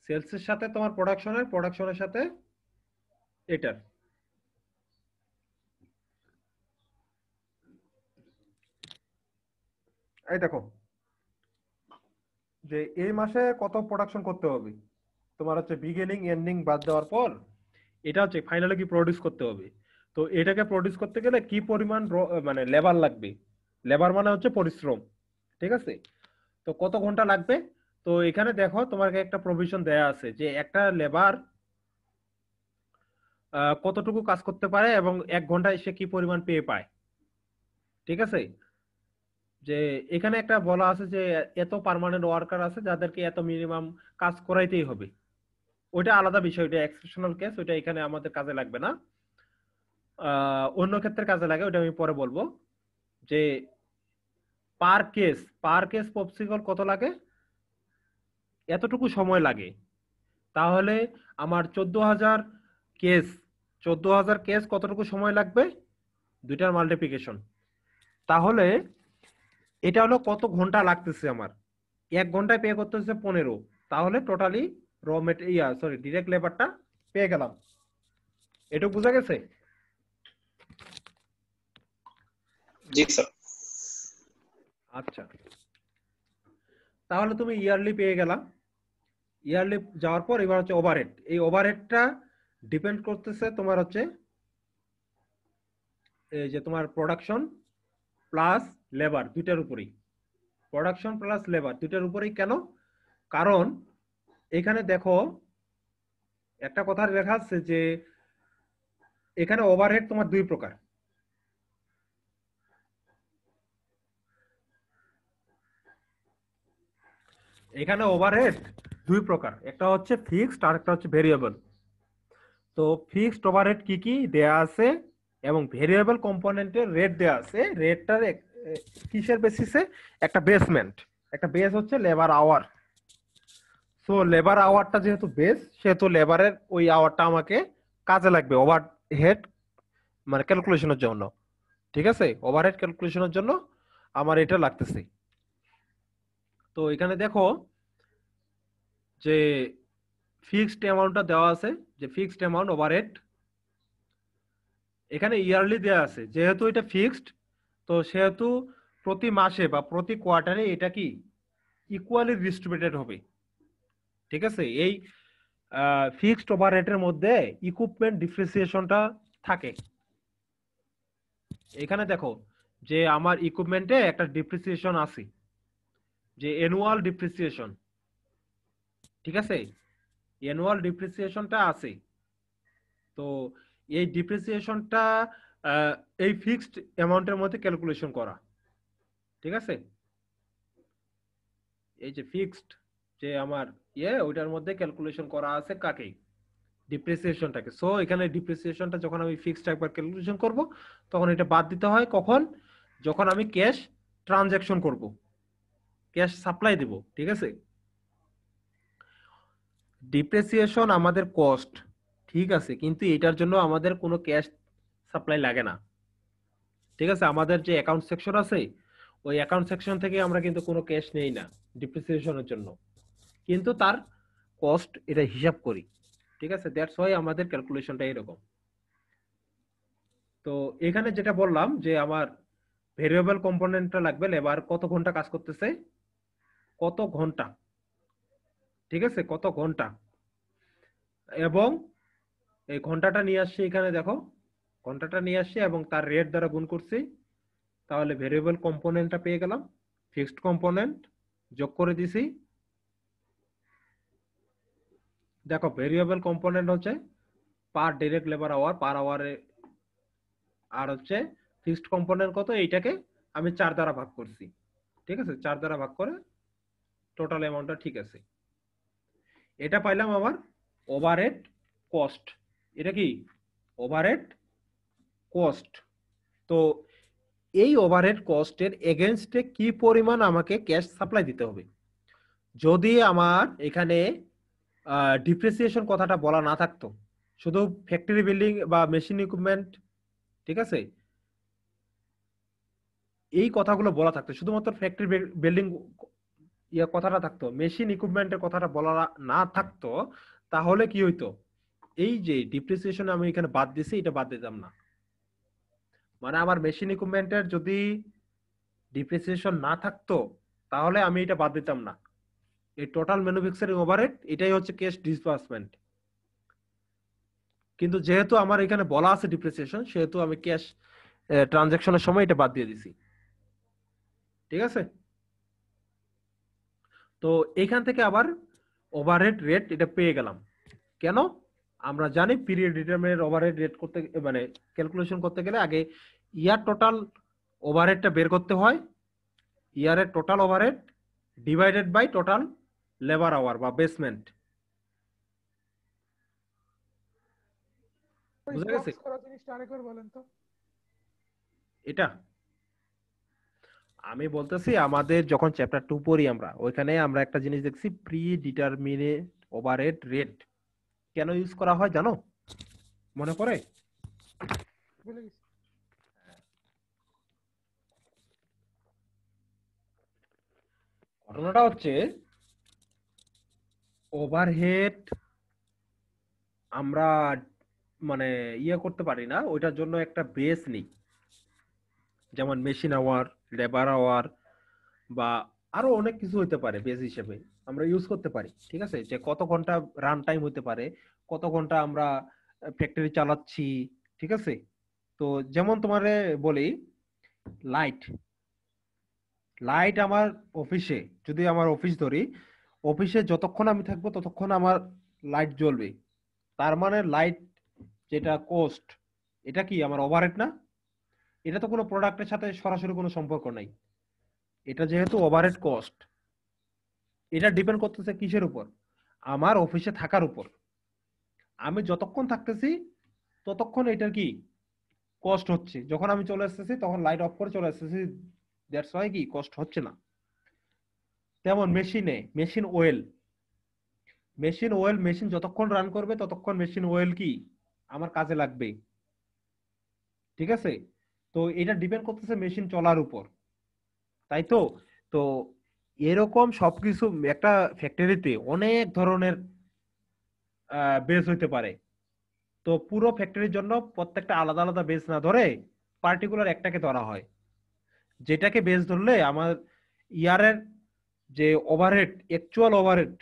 সেলসের সাথে তোমার প্রোডাকশনের সাথে এটার। এই দেখো যে এই মাসে কত প্রোডাকশন করতে হবে, তোমার হচ্ছে বিগিনিং এন্ডিং বাদ দেওয়ার পর এটা হচ্ছে ফাইনালি কি প্রডিউস করতে হবে। তো এটাকে প্রডিউস করতে গেলে কি পরিমাণ মানে লেবার লাগবে, লেবার মানে হচ্ছে পরিশ্রম। ঠিক আছে? তো কত ঘন্টা লাগবে, তো এখানে দেখো তোমাকে একটা প্রভিশন দেয়া আছে যে একটা লেবার কতটুকু কাজ করতে পারে এবং 1 ঘন্টায় সে কি পরিমাণ পে পায়। ঠিক আছে? যে এখানে একটা বলা আছে যে এত পার্মানেন্ট ওয়ার্কার আছে যাদেরকে এত মিনিমাম কাজ করাইতেই হবে। ওইটা আলাদা বিষয়, ওইটা এক্সেপশনাল কেস, ওইটা এখানে আমাদের কাজে লাগবে না, অন্য ক্ষেত্রে কাজে লাগে, ওইটা আমি পরে বলবো। যে পার কেস পপসিকল কত লাগে, এতটুকু সময় লাগে। তাহলে আমার 14,000 কেস, 14,000 কেস কতটুকু সময় লাগবে, দুইটার মাল্টিপ্লিকেশন। তাহলে এটা হলো কত ঘন্টা লাগতেছে আমার, 1 ঘন্টায় পে করতে হচ্ছে 15। তাহলে টোটালি র মেটেরিয়াল ডিরেক্ট লেবারটা পেয়ে গেলাম। এটুকু বোঝা গেছে? জি স্যার। আচ্ছা, তাহলে তুমি ইয়ারলি পেয়ে গেলা। ইয়ারলি যাওয়ার পর এবার হচ্ছে ওভারহেড। এই ওভারহেডটা ডিপেন্ড করতেছে তোমার হচ্ছে এই যে তোমার প্রোডাকশন প্লাস লেবার দুইটার উপরেই। প্রোডাকশন প্লাস লেবার দুইটার উপরেই। কেন? কারণ এখানে দেখো একটা কথা লেখা আছে যে এখানে ওভারহেড তোমার দুই প্রকার। এখানে ওভারহেড দুই প্রকার, একটা হচ্ছে ফিক্সড আর একটা হচ্ছে ভেরিয়েবল। তো ফিক্সড ওভারহেড কি কি দেয়া আছে এবং ভেরিয়েবল কম্পোনেন্টের রেট দেয়া আছে। রেটটার কিসের বেসিসে, একটা বেস হচ্ছে লেবার আওয়ার। সো লেবার আওয়ারটা যেহেতু বেস, সেহেতু লেবারের ওই আওয়ারটা আমাকে কাজে লাগবে ওভারহেড মানে ক্যালকুলেশনের জন্য। ঠিক আছে? ওভারহেড ক্যালকুলেশনের জন্য আমার এটা লাগতেছে। তো এখানে দেখো যে ফিক্সড অ্যামাউন্টটা দেওয়া আছে, যে ফিক্সড অ্যামাউন্ট ওভারহেড এখানে ইয়ারলি দেওয়া আছে। যেহেতু এটা ফিক্সড, তো সেহেতু প্রতি মাসে বা প্রতি কোয়ার্টারে এটা কি ইকুয়ালি ডিস্ট্রিবিউটেড হবে। ঠিক আছে, এই ফিক্সড ওভারহেডের মধ্যে ইকুইপমেন্ট ডিপ্রিসিয়েশনটা থাকে। এখানে দেখো যে আমার ইকুইপমেন্টে একটা ডিপ্রিসিয়েশন আছে, যে অ্যানুয়াল ডিপ্রিসিয়েশন। ঠিক আছে, অ্যানুয়াল ডিপ্রিসিয়েশনটা আছে। তো এই ডিপ্রিসিয়েশনটা এই ফিক্সড অ্যামাউন্টের মধ্যে ক্যালকুলেশন করা। ঠিক আছে, এই যে ফিক্সড যে আমার ওইটার মধ্যে ক্যালকুলেশন করা আছে কাকে, ডিপ্রিসিয়েশনটাকে। সো এখানে ডিপ্রিসিয়েশনটা যখন আমি ফিক্সড একবার ক্যালকুলেশন করব, তখন এটা বাদ দিতে হয় কখন, যখন আমি ক্যাশ ট্রানজাকশন করব, ক্যাশ সাপ্লাই দেব। ঠিক আছে, ডিপ্রিসিয়েশন আমাদের কস্ট, ঠিক আছে, কিন্তু এটার জন্য আমাদের কোনো ক্যাশ সাপ্লাই লাগে না। ঠিক আছে, আমাদের যে অ্যাকাউন্ট সেকশন আছে, ওই অ্যাকাউন্ট সেকশন থেকে আমরা কিন্তু কোনো ক্যাশ নেই না ডিপ্রিসিয়েশনের জন্য, কিন্তু তার কস্ট এটা হিসাব করি। ঠিক আছে, দ্যাটস ওয়াই আমাদের ক্যালকুলেশনটা এরকম। তো এখানে যেটা বললাম যে আমার ভেরিয়েবল কম্পোনেন্টটা লাগবে, লেবার কত ঘন্টা কাজ করতেছে, কত ঘন্টা। ঠিক আছে, কত ঘন্টা, এবং এই ঘন্টাটা নিয়ে আসছি এখানে দেখো, ঘন্টাটা নিয়ে আসছি এবং তার রেট দ্বারা গুণ করছি, তাহলে ভেরিয়েবল কম্পোনেন্টটা পেয়ে গেলাম। ফিক্সড কম্পোনেন্ট যোগ করে দিছি। দেখো ভেরিয়েবল কম্পোনেন্ট হচ্ছে পার ডাইরেক্ট লেবার আওয়ার পার আওয়ারে, আর হচ্ছে ফিক্সড কম্পোনেন্ট কত, এইটাকে আমি 4 দ্বারা ভাগ করছি। ঠিক আছে, 4 দ্বারা ভাগ করে টোটাল অ্যামাউন্টটা ঠিক আছে। এটা পাইলাম আমার ওভারহেড কস্ট। এটা কি ওভারহেড কস্ট। তো এই ওভারহেড কস্টের এগেইনস্টে কি পরিমাণ আমাকে ক্যাশ সাপ্লাই দিতে হবে। যদি আমার এখানে ডিপ্রিসিয়েশন কথাটা বলা না থাকতো, শুধু ফ্যাক্টরি বিল্ডিং বা মেশিন ইকুইপমেন্ট, ঠিক আছে, এই কথাগুলো বলা থাকতো, শুধুমাত্র ফ্যাক্টরি বিল্ডিং কথাটা থাকতো, মেশিন ইকুইপমেন্টের কথাটা বলা না থাকতো, তাহলে কি হইতো, এই যে ডিপ্রিসিয়েশন আমি এখানে বাদ দিছি, এটা বাদ দিতাম না। মানে আমার মেশিন ইকুইপমেন্টের যদি ডিপ্রিসিয়েশন না থাকতো, তাহলে আমি এটা বাদ দিতাম না। এই টোটাল ম্যানুফ্যাকচারিং ওভারহেড এটাই হচ্ছে ক্যাশ ডিসবার্সমেন্ট। কিন্তু যেহেতু আমার এখানে বলা আছে ডিপ্রিসিয়েশন, সেহেতু আমি ক্যাশ ট্রানজাকশনের সময় এটা বাদ দিয়ে দিছি। ঠিক আছে, তো এখান থেকে আবার ওভারহেড রেট এটা পেয়ে গেলাম। কেন, আমরা জানি পিরিয়ড ডিটারমিনেট ওভারহেড রেট করতে, মানে ক্যালকুলেশন করতে গেলে আগে ইয়ার টোটাল ওভারহেডটা বের করতে হয়। ইয়ারের total overhead divided by total labour hour বা বেসমেন্ট। বুঝা গেছে? করা জিনিসটা আরেকবার বলেন তো। এটা আমি বলতেছি, আমাদের যখন চ্যাপ্টার 2 পড়ি আমরা, ওইখানে আমরা একটা জিনিস দেখছি, প্রি ডিটারমিনেট ওভারহেড রেট কেন ইউজ করা হয় জানো, মনে পড়ে? ভুলে গেছি। ঘটনাটা হচ্ছে ওভারহেড আমরা মানে করতে পারি না, ওইটার জন্য একটা বেস নেই, যেমন মেশিন আওয়ার, লেবার আওয়ার বা আরো অনেক কিছু হইতে পারে বেস হিসেবে আমরা ইউজ করতে পারি। ঠিক আছে, যে কত ঘন্টা রান টাইম হইতে পারে, কত ঘন্টা আমরা ফ্যাক্টরি চালাচ্ছি। ঠিক আছে, তো যেমন তোমারে বলি, লাইট লাইট আমার অফিসে, যদি আমার অফিস ধরি, অফিসে যতক্ষণ আমি থাকবো ততক্ষণ আমার লাইট জ্বলবে। তার মানে লাইট যেটা কস্ট, এটা কি আমার ওভারহেড না? এটা তো কোনো প্রোডাক্টের সাথে সরাসরি কোনো সম্পর্ক নাই। এটা যেহেতু ওভারহেড কস্ট, এটা ডিপেন্ড করতেছে কিসের উপর, আমার অফিসে থাকার উপর। আমি যতক্ষণ থাকতেছি ততক্ষণ এটার কি কস্ট হচ্ছে, যখন আমি চলে আসতেছি তখন লাইট অফ করে চলে আসতেছি, দ্যাটস ওয়াই কি কস্ট হচ্ছে না। তেমন মেশিন অয়েল, মেশিন যতক্ষণ রান করবে ততক্ষণ মেশিন অয়েল কি আমার কাজে লাগবে। ঠিক আছে, তো এটা ডিপেন্ড করতেছে মেশিন চলার উপর, তাই তো। তো এরকম সবকিছু একটা ফ্যাক্টরিতে অনেক ধরনের বেস হইতে পারে। তো পুরো ফ্যাক্টরির জন্য প্রত্যেকটা আলাদা আলাদা বেস না ধরে পার্টিকুলার একটাকে ধরা হয়, যেটাকে বেস ধরলে আমার ইয়ারের যে ওভারহেড, অ্যাকচুয়াল ওভারহেড,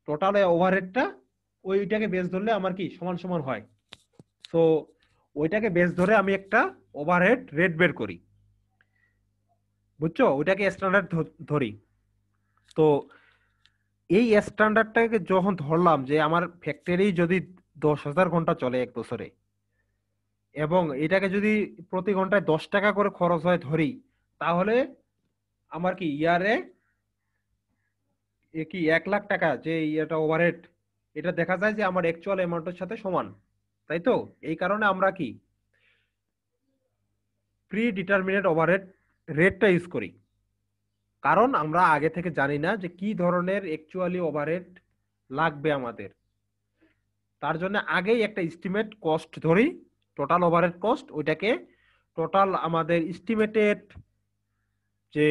টোটাল ওভারহেডটা ওইটাকে বেস ধরলে আমার কি সমান সমান হয়। সো ওইটাকে বেস ধরে আমি একটা ওভারহেড রেট বের করি, বুঝছো? ওইটাকে স্ট্যান্ডার্ড ধরি। তো এই স্ট্যান্ডার্ডটাকে যখন ধরলাম যে আমার ফ্যাক্টরি যদি 10,000 ঘন্টা চলে এক বছরে, এবং এটাকে যদি প্রতি ঘন্টায় 10 টাকা করে খরচ হয় ধরি, তাহলে আমার কি ইয়ারে কি 1 লাখ টাকা যে এটা ওভারহেড, এটা দেখা যায় যে আমার অ্যাকচুয়াল অ্যামাউন্টের সাথে সমান, তাই তো? এই কারণে আমরা কি প্রি ডিটারমিনেট ওভারহেড রেটটা ইউজ করি, কারণ আমরা আগে থেকে জানি না যে কি ধরনের অ্যাকচুয়ালি ওভারহেড লাগবে আমাদের। তার জন্য আগেই একটা এস্টিমেট কস্ট ধরি, টোটাল ওভারহেড কস্ট, ওইটাকে টোটাল আমাদের এস্টিমেটেড যে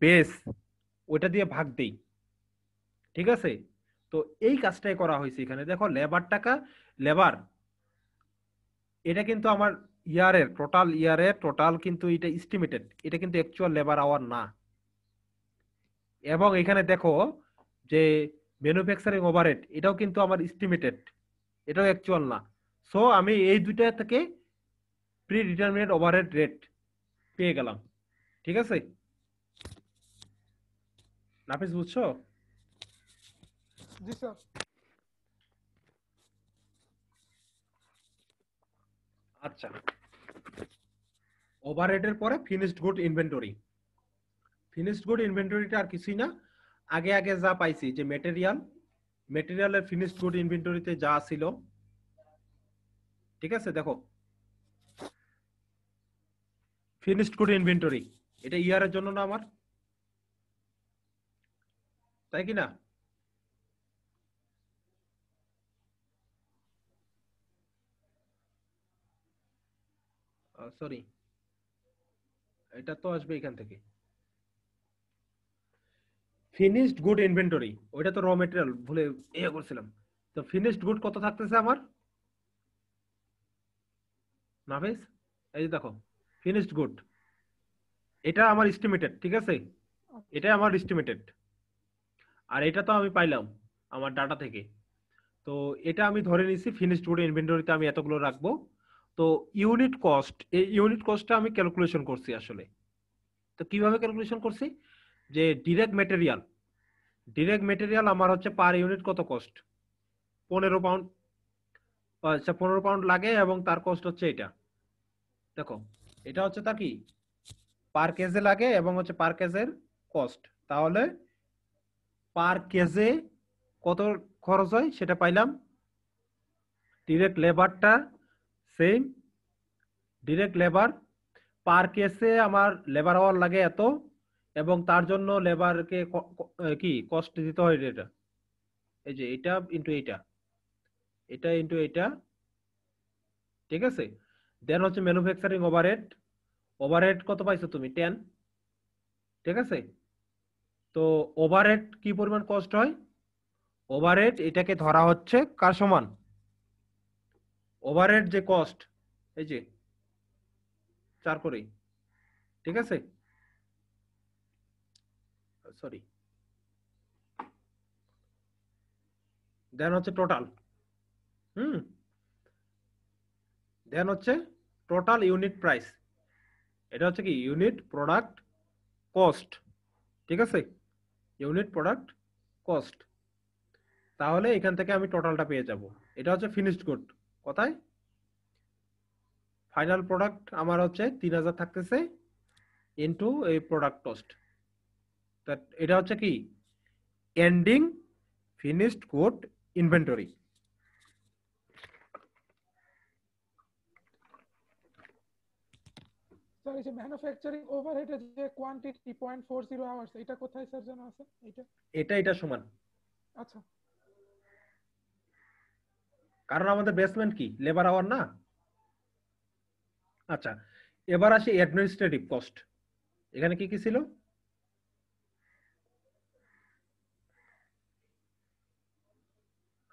বেস ওইটা দিয়ে ভাগ দেই, ঠিক আছে? তো এই কাজটাই করা হয়েছে এখানে। দেখো লেবার টাকা, লেবার এটা কিন্তু আমার ইয়ারের টোটাল কিন্তু এটা এস্টিমেটেড, এটা কিন্তু অ্যাকচুয়াল লেবার আওয়ার না। এবং এখানে দেখো যে ম্যানুফ্যাকচারিং ওভারহেড, এটাও কিন্তু আমার এস্টিমেটেড, এটাও অ্যাকচুয়াল না। সো আমি এই দুইটা থেকে প্রি ডিটারমিনেট ওভারহেড রেট পেয়ে গেলাম, ঠিক আছে? নাফিস বুঝছো? জি স্যার। আচ্ছা, ওভারহেডের পরে finished good inventory. Finished good ইনভেন্টরিটা আর কিছুই না, আগে আগে যা পাইছি যে মেটেরিয়ালের ফিনিশড গুড ইনভেন্টরিতে যা ছিল, ঠিক আছে? দেখো ফিনিশড গুড ইনভেন্টরি এটা ইয়ারের জন্য না আমার, তাই কি না? সরি, এটা তো আসবে এখান থেকে। ফিনিশড গুড ইনভেন্টরি ওইটা তো র মেটেরিয়াল, ভুলে ইয়ে করছিলাম। তো ফিনিশড গুড কত থাকতেছে আমার নাফিস? এই যে দেখো ফিনিশড গুড, এটা আমার এস্টিমেটেড, ঠিক আছে? এটা আমার এস্টিমেটেড, আর এটা তো আমি পাইলাম আমার ডাটা থেকে। তো এটা আমি ধরে নিছি ফিনিশড গুড ইনভেন্টরিতে আমি এতগুলো রাখবো। তো ইউনিট কস্ট, এই ইউনিট কস্টটা আমি ক্যালকুলেশন করছি আসলে। তো কিভাবে ক্যালকুলেশন করছি, যে ডিরেক্ট মেটেরিয়াল আমার হচ্ছে পার ইউনিট কত কস্ট, 15 পাউন্ড। আচ্ছা 15 পাউন্ড লাগে এবং তার কস্ট হচ্ছে এটা। দেখো এটা হচ্ছে তা কি পার কেজে লাগে এবং হচ্ছে পার কেজের কস্ট। তাহলে পার কেজে কত খরচ হয় সেটা পাইলাম। ডিরেক্ট লেবারটা সেম, ডিরেক্ট লেবার পার কেসে আমার লেবার আওয়ার লাগে এত, এবং তার জন্য লেবারকে কি কস্ট দিতে হয় এটা, এই যে এটা ইনটু এটা, এটা ইনটু এটা, ঠিক আছে? দেন হচ্ছে ম্যানুফ্যাকচারিং ওভারহেড, ওভারহেড কত পাইছো তুমি? 10, ঠিক আছে? তো ওভারহেড কি পরিমাণ কস্ট হয়, ওভারহেড এটাকে ধরা হচ্ছে কার সমান, ওভারহেড যে কস্ট, এই যে 4 করে, ঠিক আছে? সরি, দেন হচ্ছে টোটাল, হুম, দেন হচ্ছে টোটাল ইউনিট প্রাইস, এটা হচ্ছে কি ইউনিট প্রোডাক্ট কস্ট, ঠিক আছে? Unit product cost. তাহলে এখান থেকে আমি টোটালটা পেয়ে যাব। এটা হচ্ছে ফিনিশড গুড, কোথায় ফাইনাল প্রোডাক্ট আমার হচ্ছে 3000 থাকতেছে ইনটু এই প্রোডাক্ট কস্ট। এটা হচ্ছে কি ending finished good inventory. Sir এই যে ম্যানুফ্যাকচারিং ওভারহেডের যে কোয়ান্টিটি 0.40 আওয়ার্স, এটা কোথায় স্যার জানা আছে? এটা সমান, আচ্ছা। কারণ আমাদের বেসমেন্ট কি লেবার আওয়ার না। আচ্ছা, এবার আসি অ্যাডমিনিস্ট্রেটিভ কস্ট। এখানে কি কি ছিল,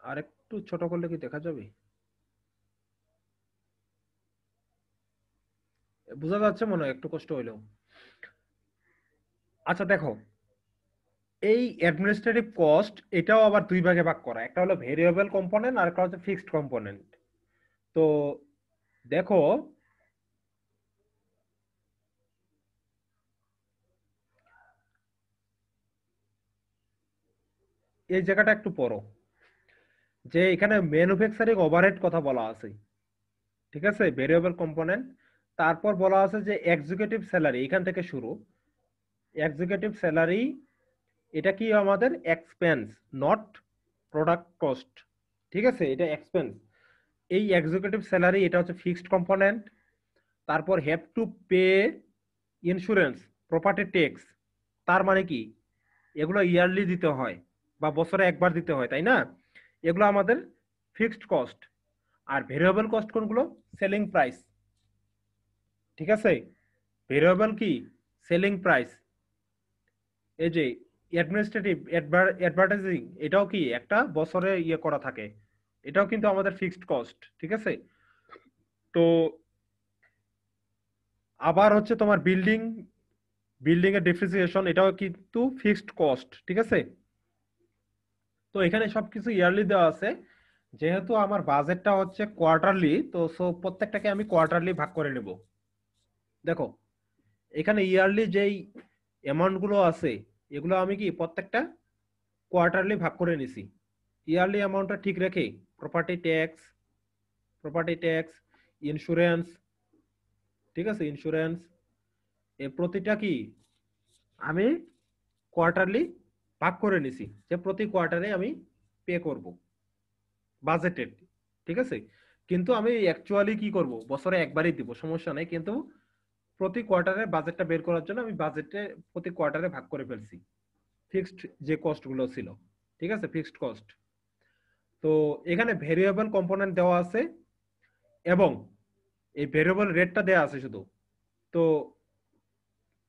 আর একটু ছোট করলে কি দেখা যাবে? বোঝা যাচ্ছে মনে হয়, একটু কষ্ট হইলেও। আচ্ছা দেখো, এই অ্যাডমিনিস্ট্রেটিভ কস্ট এটাও আবার দুই ভাগে ভাগ করা, একটা হলো ভেরিয়েবল কম্পোনেন্ট আর একটা হচ্ছে ফিক্সড কম্পোনেন্ট। তো দেখো এই জায়গাটা একটু পড়ো, যে এখানে ম্যানুফ্যাকচারিং ওভারহেড কথা বলা আছে, ঠিক আছে, ভেরিয়েবল কম্পোনেন্ট। তারপর বলা আছে যে এক্সিকিউটিভ স্যালারি, এখান থেকে শুরু। এক্সিকিউটিভ স্যালারি এটা কি আমাদের এক্সপেন্স, নট প্রোডাক্ট কস্ট, ঠিক আছে, এটা এক্সপেন্স। এই এক্সিকিউটিভ স্যালারি এটা হচ্ছে ফিক্সড কম্পোনেন্ট। তারপর have to pay insurance, property tax, তার মানে কি এগুলো ইয়ারলি দিতে হয় বা বছরে একবার দিতে হয়, তাই না? এগুলো আমাদের ফিক্সড কস্ট। আর ভেরিয়েবল কস্ট কোনগুলো? সেলিং প্রাইস, ঠিক আছে, ভেরিয়েবল কি সেলিং প্রাইস। এই যে অ্যাডমিনিস্ট্রেটিভ অ্যাডভার্টাইজিং, এটাও কি একটা বছরে ইয়ে করা থাকে, এটাও কিন্তু আমাদের ফিক্সড কস্ট, ঠিক আছে। তো আবার হচ্ছে তোমার বিল্ডিং এর ডেপ্রিসিয়েশন, এটাও কিন্তু ফিক্সড কস্ট, ঠিক আছে। তো এখানে সবকিছু ইয়ারলি দেওয়া আছে। যেহেতু আমার বাজেটটা হচ্ছে কোয়ার্টারলি, তো সো প্রত্যেকটাকে আমি কোয়ার্টারলি ভাগ করে নেব। দেখো এখানে ইয়ারলি যেই অ্যামাউন্ট গুলো আছে এগুলো আমি কি প্রত্যেকটা কোয়ার্টারলি ভাগ করে নিছি। ইয়ারলি অ্যামাউন্টটা ঠিক রেখে প্রপার্টি ট্যাক্স, ইন্স্যুরেন্স, ঠিক আছে, ইন্স্যুরেন্স, এ প্রতিটা কি আমি কোয়ার্টারলি ভাগ করে নিছি, যে প্রতি কোয়ার্টারে আমি পে করব বাজেটেড, ঠিক আছে। কিন্তু আমি অ্যাকচুয়ালি কি করব, বছরে একবারই দিব, সমস্যা নেই, কিন্তু প্রতি কোয়ার্টারে বাজেটটা বের করার জন্য আমি বাজেটে প্রতি কোয়ার্টারে ভাগ করে ফেলছি ফিক্সড যে কস্ট গুলো ছিল, ঠিক আছে, ফিক্সড কস্ট। তো এখানে ভেরিয়েবল কম্পোনেন্ট দেওয়া আছে এবং এই ভেরিয়েবল রেটটা দেওয়া আছে শুধু। তো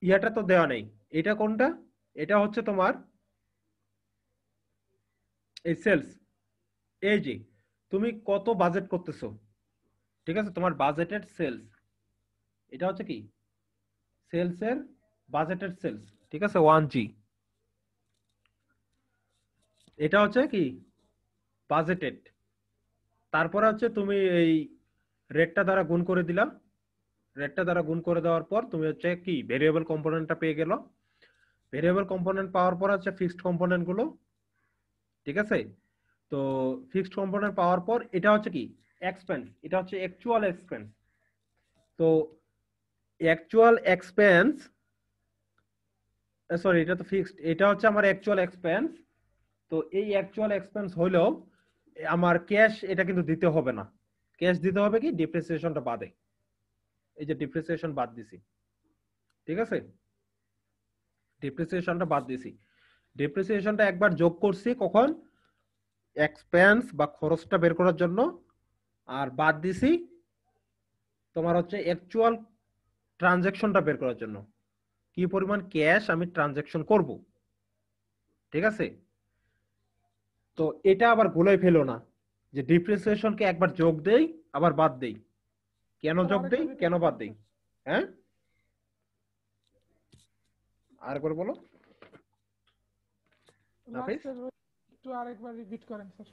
ইয়াটা তো দেওয়া নেই, এটা কোনটা? এটা হচ্ছে তোমার এই সেলস। এই যে তুমি কত বাজেট করতেছো, ঠিক আছে, তোমার বাজেটেড সেলস, এটা হচ্ছে কি সেলস এর বাজেটেড সেলস, ঠিক আছে, 1G, এটা হচ্ছে কি বাজেটেড। তারপরে হচ্ছে তুমি এই রেটটা দ্বারা গুণ করে দিলা, রেটটা দ্বারা গুণ করে দেওয়ার পর তুমি হচ্ছে কি ভেরিয়েবল কম্পোনেন্টটা পেয়ে গেল। ভেরিয়েবল কম্পোনেন্ট পাওয়ার পর হচ্ছে ফিক্সড কম্পোনেন্ট গুলো, ঠিক আছে। তো ফিক্সড কম্পোনেন্ট পাওয়ার পর এটা হচ্ছে কি এক্সপেন্স, এটা হচ্ছে অ্যাকচুয়াল এক্সপেন্স। তো অ্যাকচুয়াল এক্সপেন্স, সরি এটা তো ফিক্সড, এটা হচ্ছে আমার অ্যাকচুয়াল এক্সপেন্স। তো এই অ্যাকচুয়াল এক্সপেন্স হইলেও আমার ক্যাশ এটা কিন্তু দিতে হবে না, ক্যাশ দিতে হবে কি ডিপ্রিসিয়েশনটা বাদে, এই যে ডিপ্রিসিয়েশন বাদ দিছি, ঠিক আছে, ডিপ্রিসিয়েশনটা বাদ দিছি। ডিপ্রিসিয়েশনটা একবার যোগ করছি কখন, এক্সপেন্স বা খরচটা বের করার জন্য, আর বাদ দিছি তোমার হচ্ছে অ্যাকচুয়াল ট্রানজাকশনটা বের করার জন্য, কি পরিমাণ ক্যাশ আমি ট্রানজাকশন করব, ঠিক আছে। তো এটা আবার ভুলে ফেলো না যে ডিপ্রিসিয়েশনকে একবার যোগ দেই আবার বাদ দেই, কেন যোগ দেই কেন বাদ দেই, হ্যাঁ আর করে বলো। একটু আরেকবার রিপিট করেন স্যার।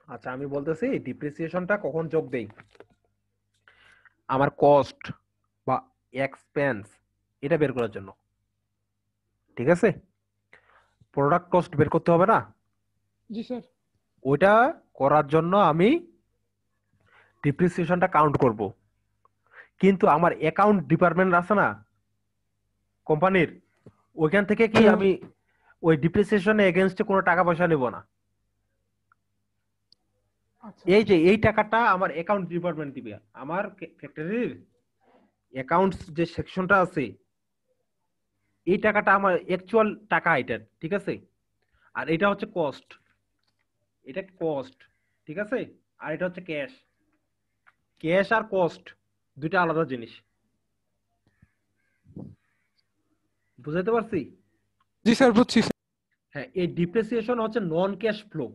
আচ্ছা আমি বলতেছি ডিপ্রিসিয়েশনটা কখন যোগ দেই, আমার কস্ট বা এক্সপেন্স এটা বের করার জন্য, ঠিক আছে, প্রোডাক্ট কস্ট বের করতে হবে না, জি স্যার। ওইটা করার জন্য আমি ডিপ্রিসিয়েশনটা কাউন্ট করব। কিন্তু আমার অ্যাকাউন্ট ডিপার্টমেন্ট আছে না কোম্পানির, ওইখান থেকে কি আমি ওই ডিপ্রিসিয়েশনে এগেইনস্টে কোনো টাকা পয়সা নেব না। এই যে এই টাকাটা আমার অ্যাকাউন্ট ডিপার্টমেন্ট দিবে, আমার ফ্যাক্টরির অ্যাকাউন্টস যে সেকশনটা আছে এই টাকাটা আমার অ্যাকচুয়াল টাকা এটা, ঠিক আছে। আর এটা হচ্ছে কস্ট, এটা কস্ট, ঠিক আছে। আর এটা হচ্ছে ক্যাশ, ক্যাশ আর কস্ট দুইটা আলাদা জিনিস, বুঝাতে পারছি? জি স্যার বুঝছি। হ্যাঁ, এই ডিপ্রিসিয়েশন হচ্ছে নন ক্যাশ ফ্লো,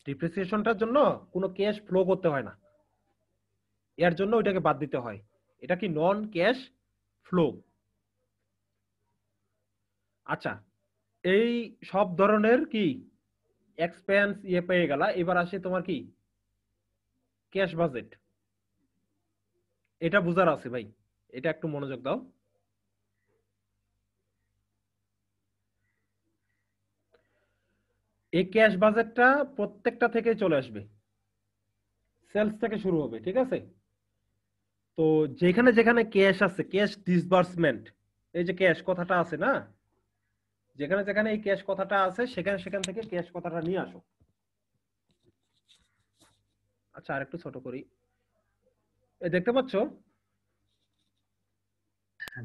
ডিপ্রিসিয়েশনটার জন্য কোনো ক্যাশ ফ্লো করতে হয় না, এর জন্য ওইটাকে বাদ দিতে হয়, এটা কি নন ক্যাশ ফ্লো। আচ্ছা, এই সব ধরনের কি এক্সপেন্স পেয়ে গেলা। এবার আসে তোমার কি ক্যাশ বাজেট। এটা বুঝার আছে ভাই, এটা একটু মনোযোগ দাও। এই ক্যাশ বাজেটটা প্রত্যেকটা থেকে চলে আসবে, সেলস থেকে শুরু হবে, ঠিক আছে? তো যেখানে যেখানে ক্যাশ আছে, ক্যাশ ডিসবার্সমেন্ট, এই যে ক্যাশ কথাটা আছে না, যেখানে যেখানে এই ক্যাশ কথাটা আছে সেখানে সেখান থেকে ক্যাশ কথাটা নিয়ে আসো। আচ্ছা, আরেকটু ছোট করি, এই দেখতে পাচ্ছো?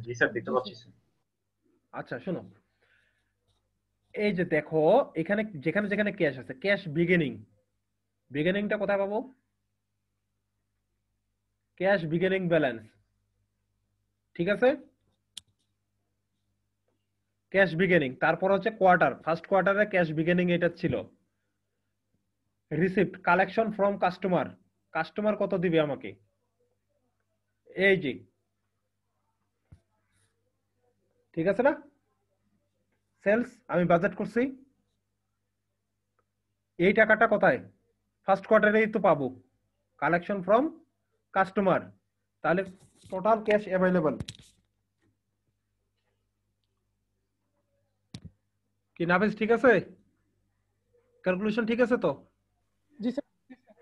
জি স্যার, দেখতে পাচ্ছি স্যার। আচ্ছা শোনো, এই যে দেখো এখানে যেখানে যেখানে ক্যাশ আছে, ক্যাশ বিগিনিং, বিগিনিংটা কোথায় পাবো? ক্যাশ বিগিনিং ব্যালেন্স, ঠিক আছে? ক্যাশ বিগিনিং, তারপর হচ্ছে কোয়ার্টার, ফার্স্ট কোয়ার্টারে ক্যাশ বিগিনিং এটা ছিল। Receipt, collection from customer, customer কত দিবে আমাকে, এই যে, ঠিক আছে না? সেলস আমি বাজেট করছি, এই টাকাটা কোথায়? ফার্স্ট কোয়ার্টারেই তো পাবো, কালেকশন ফ্রম কাস্টমার। তাহলে টোটাল ক্যাশ অ্যাভেলেবল কি নাবিস, ঠিক আছে? ক্যালকুলেশন ঠিক আছে তো? জি স্যার, জি স্যার।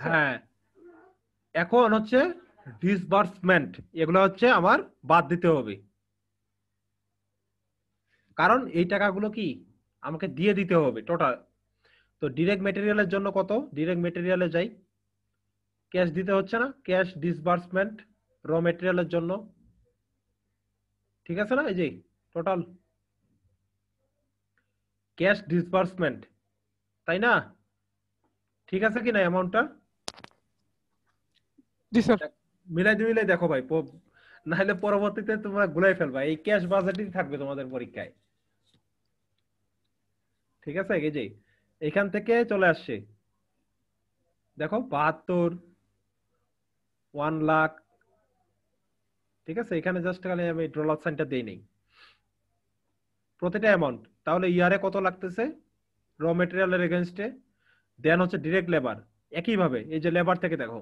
হ্যাঁ, এখন হচ্ছে ডিসবার্সমেন্ট, এগুলো হচ্ছে আমার বাদ দিতে হবে, কারণ এই টাকাগুলো কি আমাকে দিয়ে দিতে হবে টোটাল। তো ডিরেক্ট মেটেরিয়ালের জন্য কত, ডিরেক্ট মেটেরিয়ালে যাই, ক্যাশ দিতে হচ্ছে না, ক্যাশ ডিসবার্সমেন্ট র মেটেরিয়ালের জন্য, ঠিক আছে না? এই যে টোটাল ক্যাশ ডিসবার্সমেন্ট, তাই না? ঠিক আছে কি না অ্যামাউন্টটা? জি স্যার। মিলাই মিলাই দেখো ভাই, নাহলে পরবর্তীতে তোমরা গুলাই ফেলবা, এই ক্যাশ বাজেটই থাকবে তোমাদের পরীক্ষায়, ঠিক আছে? এই যে এখান থেকে চলে আসছে, দেখো 72, 1 লাখ, ঠিক আছে? এখানে জাস্ট খালি আমি ডলার সাইনটা দেই নেই প্রতিটা অ্যামাউন্ট। তাহলে ইয়ারে কত লাগতেছে র মেটেরিয়ালের এগেনস্টে, দেন হচ্ছে ডিরেক্ট লেবার, একইভাবে এই যে লেবার থেকে দেখো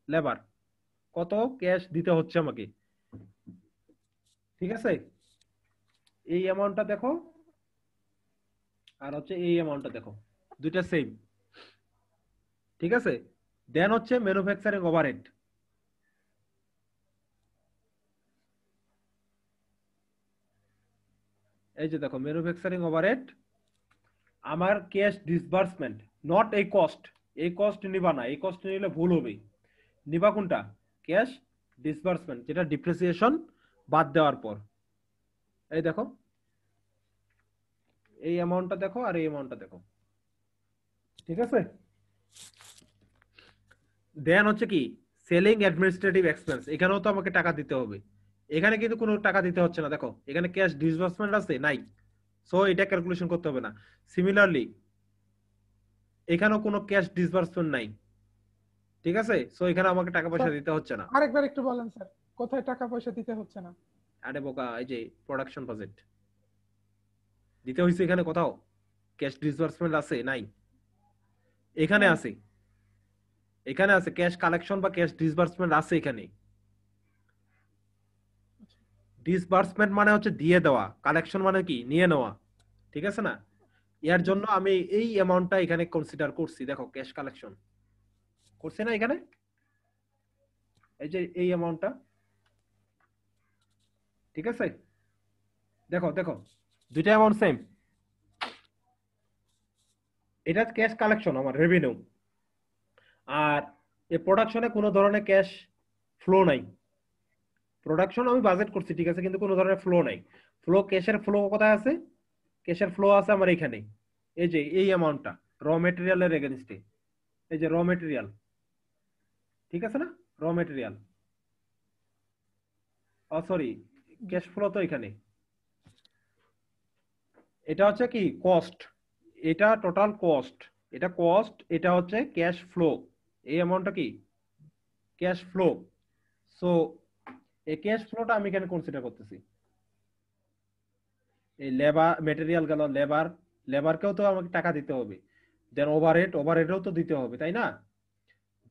লেবার কত ক্যাশ দিতে হচ্ছে আমাকে, ঠিক আছে? এই অ্যামাউন্টটা দেখো আর হচ্ছে এই অ্যামাউন্টটা দেখো, দুইটা সেম, ঠিক আছে? দেন হচ্ছে ম্যানুফ্যাকচারিং ওভারহেড, এই যে দেখো ম্যানুফ্যাকচারিং ওভারহেড আমার ক্যাশ ডিসবার্সমেন্ট, নট এই কস্ট, এই কস্ট নিবা না, এই কস্ট নিলে ভুল হবে। নিবা কোনটা? ক্যাশ ডিসবার্সমেন্ট, যেটা ডিপ্রিসিয়েশন বাদ দেওয়ার পর। এই দেখো এই অ্যামাউন্টটা দেখো আর এই অ্যামাউন্টটা দেখো, ঠিক আছে? দেন হচ্ছে কি সেলিং অ্যাডমিনিস্ট্রেটিভ এক্সপেন্স, এখানেও তো আমাকে টাকা দিতে হবে, এখানে কিন্তু কোনো টাকা দিতে হচ্ছে না, দেখো এখানে ক্যাশ ডিসবার্সমেন্ট আছে নাই, সো এটা ক্যালকুলেশন করতে হবে না। সিমিলারলি এখানেও কোনো ক্যাশ ডিসবার্সমেন্ট নাই, ঠিক আছে? সো এখানে আমাকে টাকা পয়সা স্যার, দিতে হচ্ছে না। আরেকবার একটু বলেন স্যার, কোথায় টাকা পয়সা দিতে হচ্ছে না? আরে বোকা, এই যে প্রোডাকশন বাজেট দিতে হইছে, এখানে কোথাও ক্যাশ ডিসবার্সমেন্ট আছে নাই, এখানে নাই। আছে, এখানে আছে ক্যাশ কালেকশন বা ক্যাশ ডিসবার্সমেন্ট আছে এখানে। ডিসবার্সমেন্ট মানে হচ্ছে দিয়ে দেওয়া, কালেকশন মানে কি নিয়ে নেওয়া, ঠিক আছে না? এর জন্য আমি এই অ্যামাউন্টটা এখানে কনসিডার করছি, দেখো ক্যাশ কালেকশন করছি না এখানে, এই যে এই অ্যামাউন্টটা, ঠিক আছে? দেখো দেখো দুইটা অ্যামাউন্ট সেম, এটা ক্যাশ কালেকশন আমার রেভিনিউ, আর এই প্রোডাকশনে কোনো ধরনের ক্যাশ ফ্লো নাই। প্রোডাকশন আমি বাজেট করছি, ঠিক আছে, কিন্তু কোনো ধরনের ফ্লো নাই। ফ্লো, ক্যাশের ফ্লো কোথায় আছে? ক্যাশের ফ্লো আছে আমার এখানে, এই যে এই অ্যামাউন্টটা র মেটেরিয়ালের এগেনস্টে, এই যে র মেটেরিয়াল, ঠিক আছে না? র মেটেরিয়াল, সরি ক্যাশ ফ্লো তো এখানে, এটা হচ্ছে কি কস্ট, এটা টোটাল কস্ট, এটা কস্ট, এটা হচ্ছে ক্যাশ ফ্লো, এই অ্যামাউন্টটা কি ক্যাশ ফ্লো। সো এই ক্যাশ ফ্লোটা আমি এখানে কনসিডার করতেছি, এই লেবার মেটেরিয়াল গেল, লেবারকেও তো আমাকে টাকা দিতে হবে, দেন ওভারহেডও তো দিতে হবে, তাই না?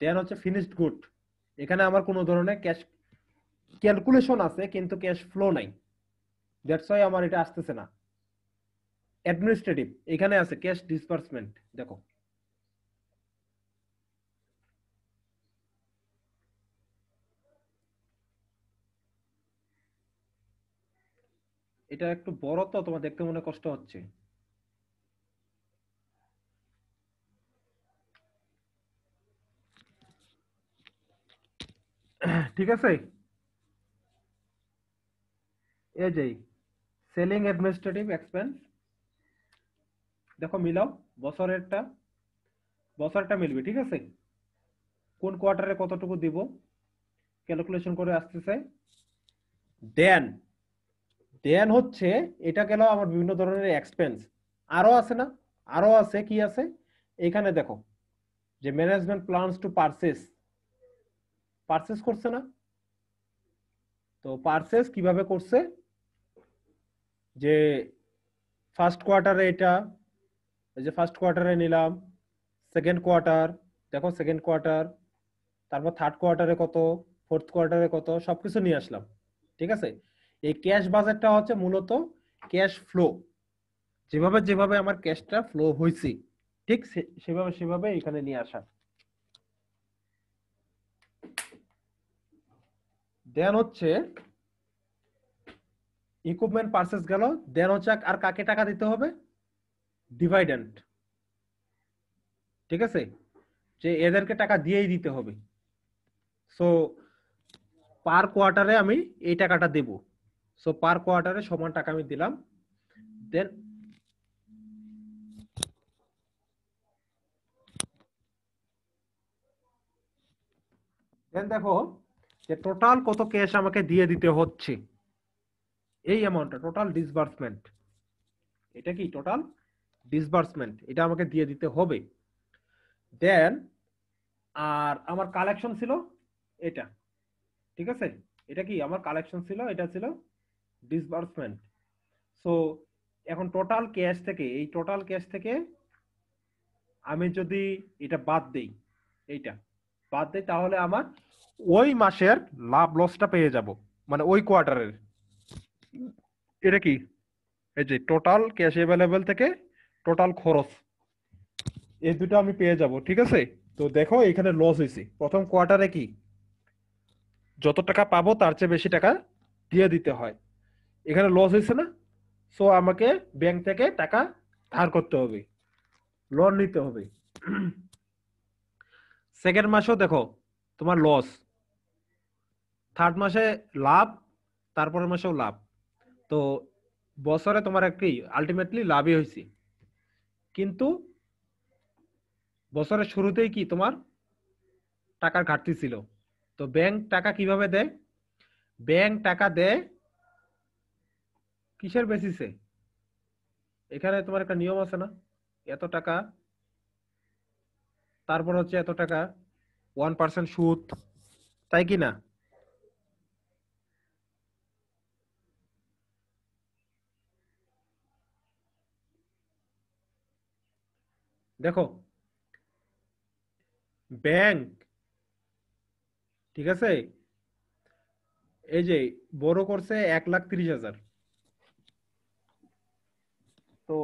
দেন হচ্ছে ফিনিশড গুড, এখানে আমার কোনো ধরনের ক্যাশ ক্যালকুলেশন আছে কিন্তু ক্যাশ ফ্লো নাই, দ্যাটস ওয়াই আমার এটা আসতেছে না। অ্যাডমিনিস্ট্রেটিভ এখানে আছে ক্যাশ ডিসবার্সমেন্ট, দেখো এটা একটু বড় তো তোমার দেখতে মনে কষ্ট হচ্ছে। ঠিক আছে, এই যে সেলিং অ্যাডমিনিস্ট্রেটিভ এক্সপেন্স, দেখো মিলাও, বছরেরটা মিলবে, ঠিক আছে? কোন কোয়ার্টারে কতটুকু দিব ক্যালকুলেশন করে আসতেছে। দেন দেন হচ্ছে এটা গেল আমার বিভিন্ন ধরনের এক্সপেন্স, আরো আছে না? আরো আছে, কি আছে এখানে দেখো, যে ম্যানেজমেন্ট প্ল্যানস টু পারচেস করছে না? তো পারচেস কিভাবে করছে, যে ফার্স্ট কোয়ার্টারে এটা, এই যে ফার্স্ট কোয়ার্টারে নিলাম, সেকেন্ড কোয়ার্টার, দেখো সেকেন্ড কোয়ার্টার, তারপর থার্ড কোয়ার্টারে কত, ফোর্থ কোয়ার্টারে কত, সবকিছু নিয়ে আসলাম, ঠিক আছে? এই ক্যাশ বাজেটটা হচ্ছে মূলত ক্যাশ ফ্লো, যেভাবে যেভাবে আমার ক্যাশটা ফ্লো হয়েছে ঠিক সেভাবে এখানে নিয়ে আসা। দেন হচ্ছে ইকুইপমেন্ট পারচেজ গেল, দেন হচ্ছে আর কাকে টাকা দিতে হবে, ডিভাইডেন্ট, ঠিক আছে? যে এদেরকে টাকা দিয়েই দিতে হবে। সো পার কোয়ার্টারে আমি এই টাকাটা দেব, সো পার কোয়ার্টারে সমান টাকা আমি দিলাম। দেন দেখো যে টোটাল কত ক্যাশ আমাকে দিয়ে দিতে হচ্ছে, এই অ্যামাউন্টটা টোটাল ডিসবার্সমেন্ট, এটা কি টোটাল ডিসবার্সমেন্ট, এটা আমাকে দিয়ে দিতে হবে। দেন আর আমার কালেকশন ছিল এটা, ঠিক আছে? এটা কি আমার কালেকশন ছিল, এটা ছিল ডিসবার্সমেন্ট। সো এখন টোটাল ক্যাশ থেকে, এই টোটাল ক্যাশ থেকে আমি যদি এটা বাদ দেই, এইটা বাদ দেই, তাহলে আমার ওই মাসের লাভ লসটা পেয়ে যাব, মানে ওই কোয়ার্টারের। এটা কি, এই যে টোটাল ক্যাশ অ্যাভেলেবেল থেকে টোটাল খরচ, এই দুটো আমি পেয়ে যাব, ঠিক আছে? তো দেখো এখানে লস হয়েছে প্রথম কোয়ার্টারে, কি যত টাকা পাবো তার চেয়ে বেশি টাকা দিয়ে দিতে হয়, এখানে লস হয়েছে না? সো আমাকে ব্যাংক থেকে টাকা ধার করতে হবে, লোন নিতে হবে। সেকেন্ড মাসেও দেখো তোমার লস, থার্ড মাসে লাভ, তারপরের মাসেও লাভ, তো বছরে তোমার একটি আলটিমেটলি লাভই হয়েছে। কিন্তু বছরের শুরুতেই কি তোমার টাকার ঘাটতি ছিল, তো ব্যাংক টাকা কিভাবে দেয়? ব্যাংক টাকা দেয় কিসের বেসিসে? এখানে তোমার একটা নিয়ম আছে না, এত টাকা, তারপর হচ্ছে এত টাকা 1% সুদ, তাই কি না? দেখো ব্যাংক, ঠিক আছে, এই যে বড় করছে 1,30,000। তো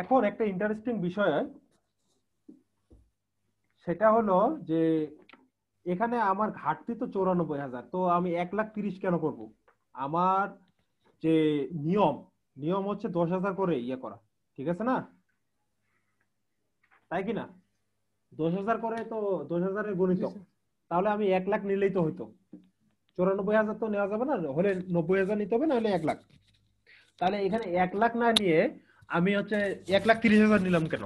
এখন একটা ইন্টারেস্টিং বিষয়, সেটা হলো যে এখানে আমার ঘাটতি তো 94,000, তো আমি 1,30,000 কেন করব? আমার যে নিয়ম নিয়ম হচ্ছে 10,000 করে ইয়ে করা, ঠিক আছে না? তাই কি না? 10,000 করে তো 10,000-এর গণিতক, তাহলে আমি 1,00,000 নিলেই তো হইতো, 94,000 তো নেওয়া যাবে না, হলে 90,000 নিতে হবে, না হলে 1,00,000। তাহলে এখানে 1,00,000 না নিয়ে আমি হচ্ছে 1,30,000 নিলাম কেন?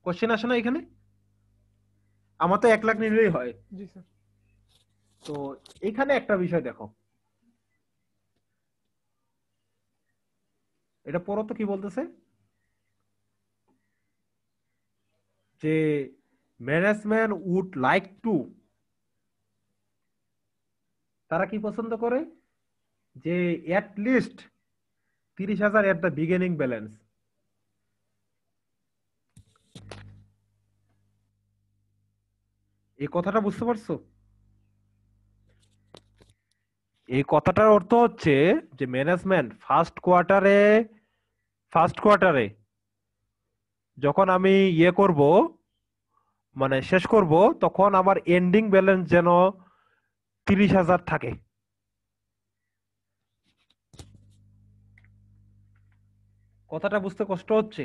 কোশ্চেন আসে না এখানে? আমার তো 1,00,000 নিলেই হয়। জি স্যার। তো এখানে একটা বিষয় দেখো, এটা পড়ো তো কি বলতেছে, যে ম্যানেজমেন্ট উড লাইক টু, তারা কি পছন্দ করে, যে at least 30,000 at the beginning balance. এই কথাটা বুঝতে পারছো? এই কথাটার অর্থ হচ্ছে যে ম্যানেজমেন্ট ফার্স্ট কোয়ার্টারে যখন আমি করব, মানে শেষ করব, তখন আমার এন্ডিং ব্যালেন্স যেন 30,000 থাকে। কথাটা বুঝতে কষ্ট হচ্ছে?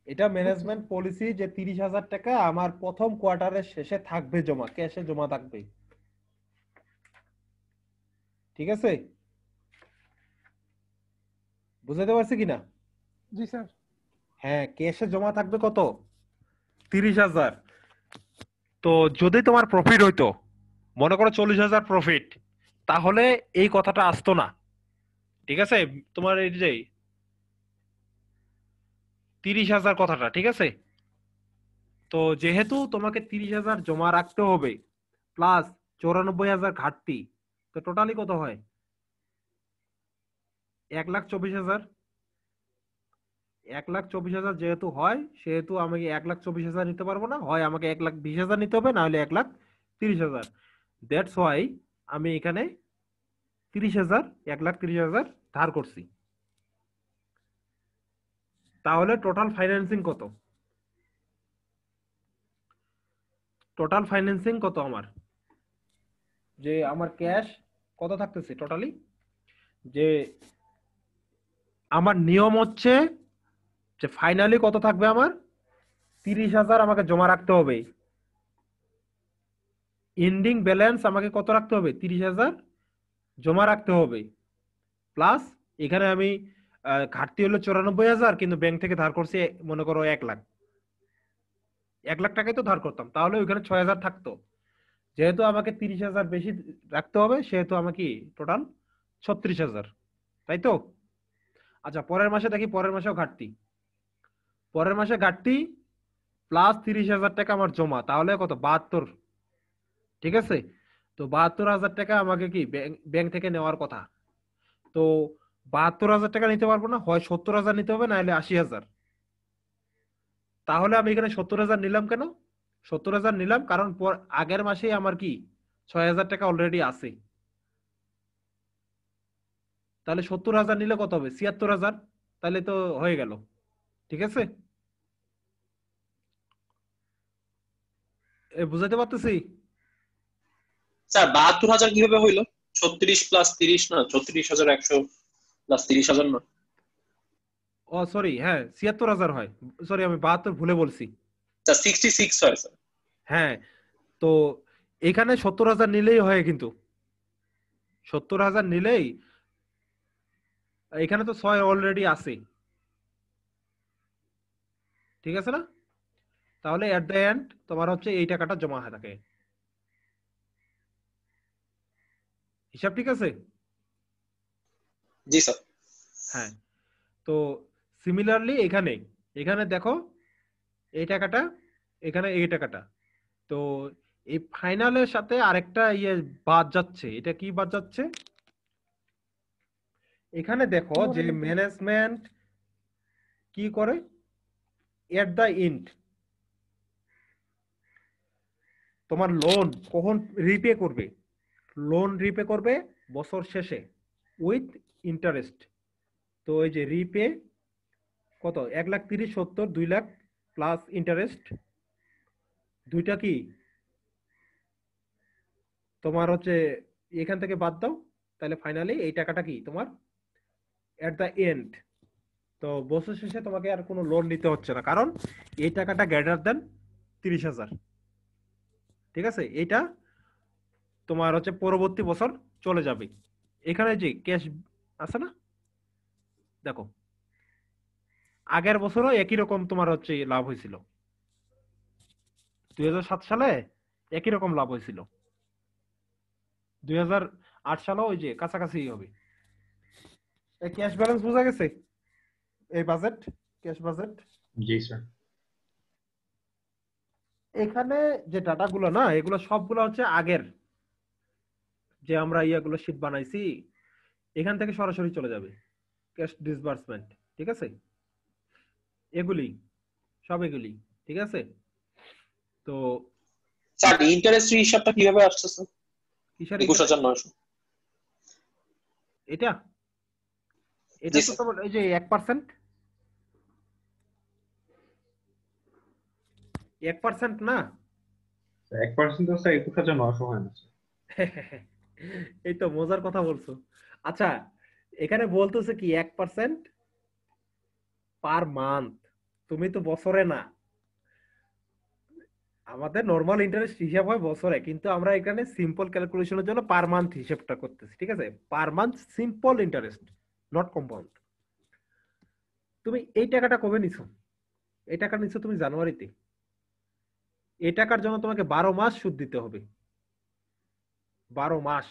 এটা ম্যানেজমেন্ট পলিসি যে 30,000 টাকা আমার প্রথম কোয়ার্টারের শেষে থাকবে, জমা ক্যাশে জমা থাকবে। ঠিক আছে, বুঝাতে পারছি কিনা? জি স্যার। হ্যাঁ, ক্যাশে জমা থাকবে কত? 30,000। তো যদি তোমার প্রফিট হইতো, মনে করো 40,000 প্রফিট, তাহলে এই কথাটা আসতো না। ঠিক আছে, তোমার এই যে 30,000 কথাটা, ঠিক আছে। তো যেহেতু তোমাকে 30,000 জমা রাখতে হবে প্লাস 94,000 ঘাটতি, তো টোটালি কত হয়? 1,24,000। 1,24,000 যেহেতু হয়, সেহেতু আমি 1,24,000 নিতে পারবো না, হয় আমাকে 1,20,000 নিতে হবে, না হলে 1,30,000। দ্যাটস ওয়াই আমি এখানে 30,000, 1,30,000 ধার করছি। তাহলে টোটাল ফাইন্যান্সিং কত? টোটাল ফাইন্যান্সিং কত আমার? যে আমার ক্যাশ কত থাকতেছে টোটালি, যে আমার নিয়ম হচ্ছে যে ফাইনালি কত থাকবে আমার? 30,000 আমাকে জমা রাখতে হবে। এন্ডিং ব্যালেন্স আমাকে কত রাখতে হবে? 30,000 জমা রাখতে হবে। প্লাস এখানে আমি ঘাটতি হলো 94,000, কিন্তু ব্যাংক থেকে ধার করছি মনে করো 1,00,000। 1,00,000 টাকাই তো ধার করতাম, তাহলে ওইখানে 6,000 থাকতো। যেহেতু আমাকে 30,000 বেশি রাখতে হবে, সেহেতু আমাকে টোটাল 36,000, তাই তো? আচ্ছা, পরের মাসে দেখি, পরের মাসেও ঘাটতি। পরের মাসে ঘাটতি প্লাস 30,000 টাকা আমার জমা, তাহলে কত? 72। ঠিক আছে, তো 72,000 টাকা আমাকে কি ব্যাংক থেকে নেওয়ার কথা। তো 72,000 টাকা নিতে পারবো না, হয় 70,000 নিতে হবে, না হলে 80,000। তাহলে আমি এখানে 70,000 নিলাম কেন? 70,000 নিলাম কারণ আগের মাসেই আমার কি 6,000 টাকা অলরেডি আছে। তাহলে 70,000 নিলে কত হবে? 76,000। তাহলে তো হয়ে গেল। ঠিক আছে, বুঝাতে পারতেছি? স্যার 72,000 কিভাবে হইলো? 36 প্লাস 30 না, 36,100 প্লাস 30,000 না? ও সরি, হ্যাঁ 76,000 হয়। সরি, আমি 72 ভুলে বলছি। স্যার 66 হয় স্যার। হ্যাঁ, তো এখানে 70,000 নিলেই হয়, কিন্তু 70,000 নিলেই এখানে তো 6 অলরেডি আছে। ঠিক আছে না? তাহলে এট দ্য এন্ড তোমার হচ্ছে এই টাকাটা জমা হয়ে থাকে। হিসাব ঠিক আছে? জি স্যার। হ্যাঁ, তো সিমিলারলি এখানে এখানে দেখো এই টাকাটা, এখানে এই টাকাটা, তো এই ফাইনালের সাথে আরেকটা বাদ যাচ্ছে। এটা কি বাদ যাচ্ছে? এখানে দেখো যে ম্যানেজমেন্ট কি করে এট দ্য এন্ড তোমার লোন কখন রিপে করবে? লোন রিপে করবে বছর শেষে উইথ ইন্টারেস্ট। তো এই যে রিপে কত? 1,30,000, 70, 2,00,000 প্লাস ইন্টারেস্ট, দুইটা কি তোমার হচ্ছে এখান থেকে বাদ দাও, তাহলে ফাইনালি এই টাকাটা কি তোমার এট দ্য এন্ড। তো বছর শেষে তোমাকে আর কোনো লোন নিতে হচ্ছে না, কারণ এই টাকাটা গ্রেটার দেন 30,000। ঠিক আছে, এইটা তোমার হচ্ছে পরবর্তী বছর চলে যাবে। এখানে যে ক্যাশ আছে না, দেখো আগের বছরও একই রকম তোমার হচ্ছে লাভ হয়েছিল। 2007 সালে একই রকম লাভ হয়েছিল, 2008 সালেও ওই যে কাছাকাছি হবে। এই ক্যাশ ব্যালেন্স বোঝা গেছে? এই বাজেট, ক্যাশ বাজেট। জি স্যার। এখানে যে ডাটাগুলো না, এগুলো সবগুলো হচ্ছে আগের যে আমরা ইয়াগুলো শীট বানাইছি, এখান থেকে সরাসরি চলে যাবে ক্যাশ ডিসবার্সমেন্ট, ঠিক আছে? এগুলি সব এগুলি, ঠিক আছে? তো স্যার ইন্টারেস্ট হিসাবটা কিভাবে আসছে কিসের 21,900? এটা এটা জি তো স্যার। তোমার এই যে 1%, 1% না। 1% তো স্যার 21,900 হয় না স্যার। এই তো মজার কথা বলছো। আচ্ছা, এখানে বলতেছে কি 1% পার মান্থ, তুমি তো বছরে না। আমাদের নরমাল ইন্টারেস্ট হিসাব হয় বছরে, কিন্তু আমরা এখানে সিম্পল ক্যালকুলেশনের জন্য পার মান্থ হিসাবটা করতেছি, ঠিক আছে? Per month simple interest, not compound. তুমি এই টাকাটা কবে নিছো? এই টাকা নিছো তুমি জানুয়ারিতে। এই টাকার জন্য তোমাকে 12 মাস সুদ দিতে হবে, 12 মাস।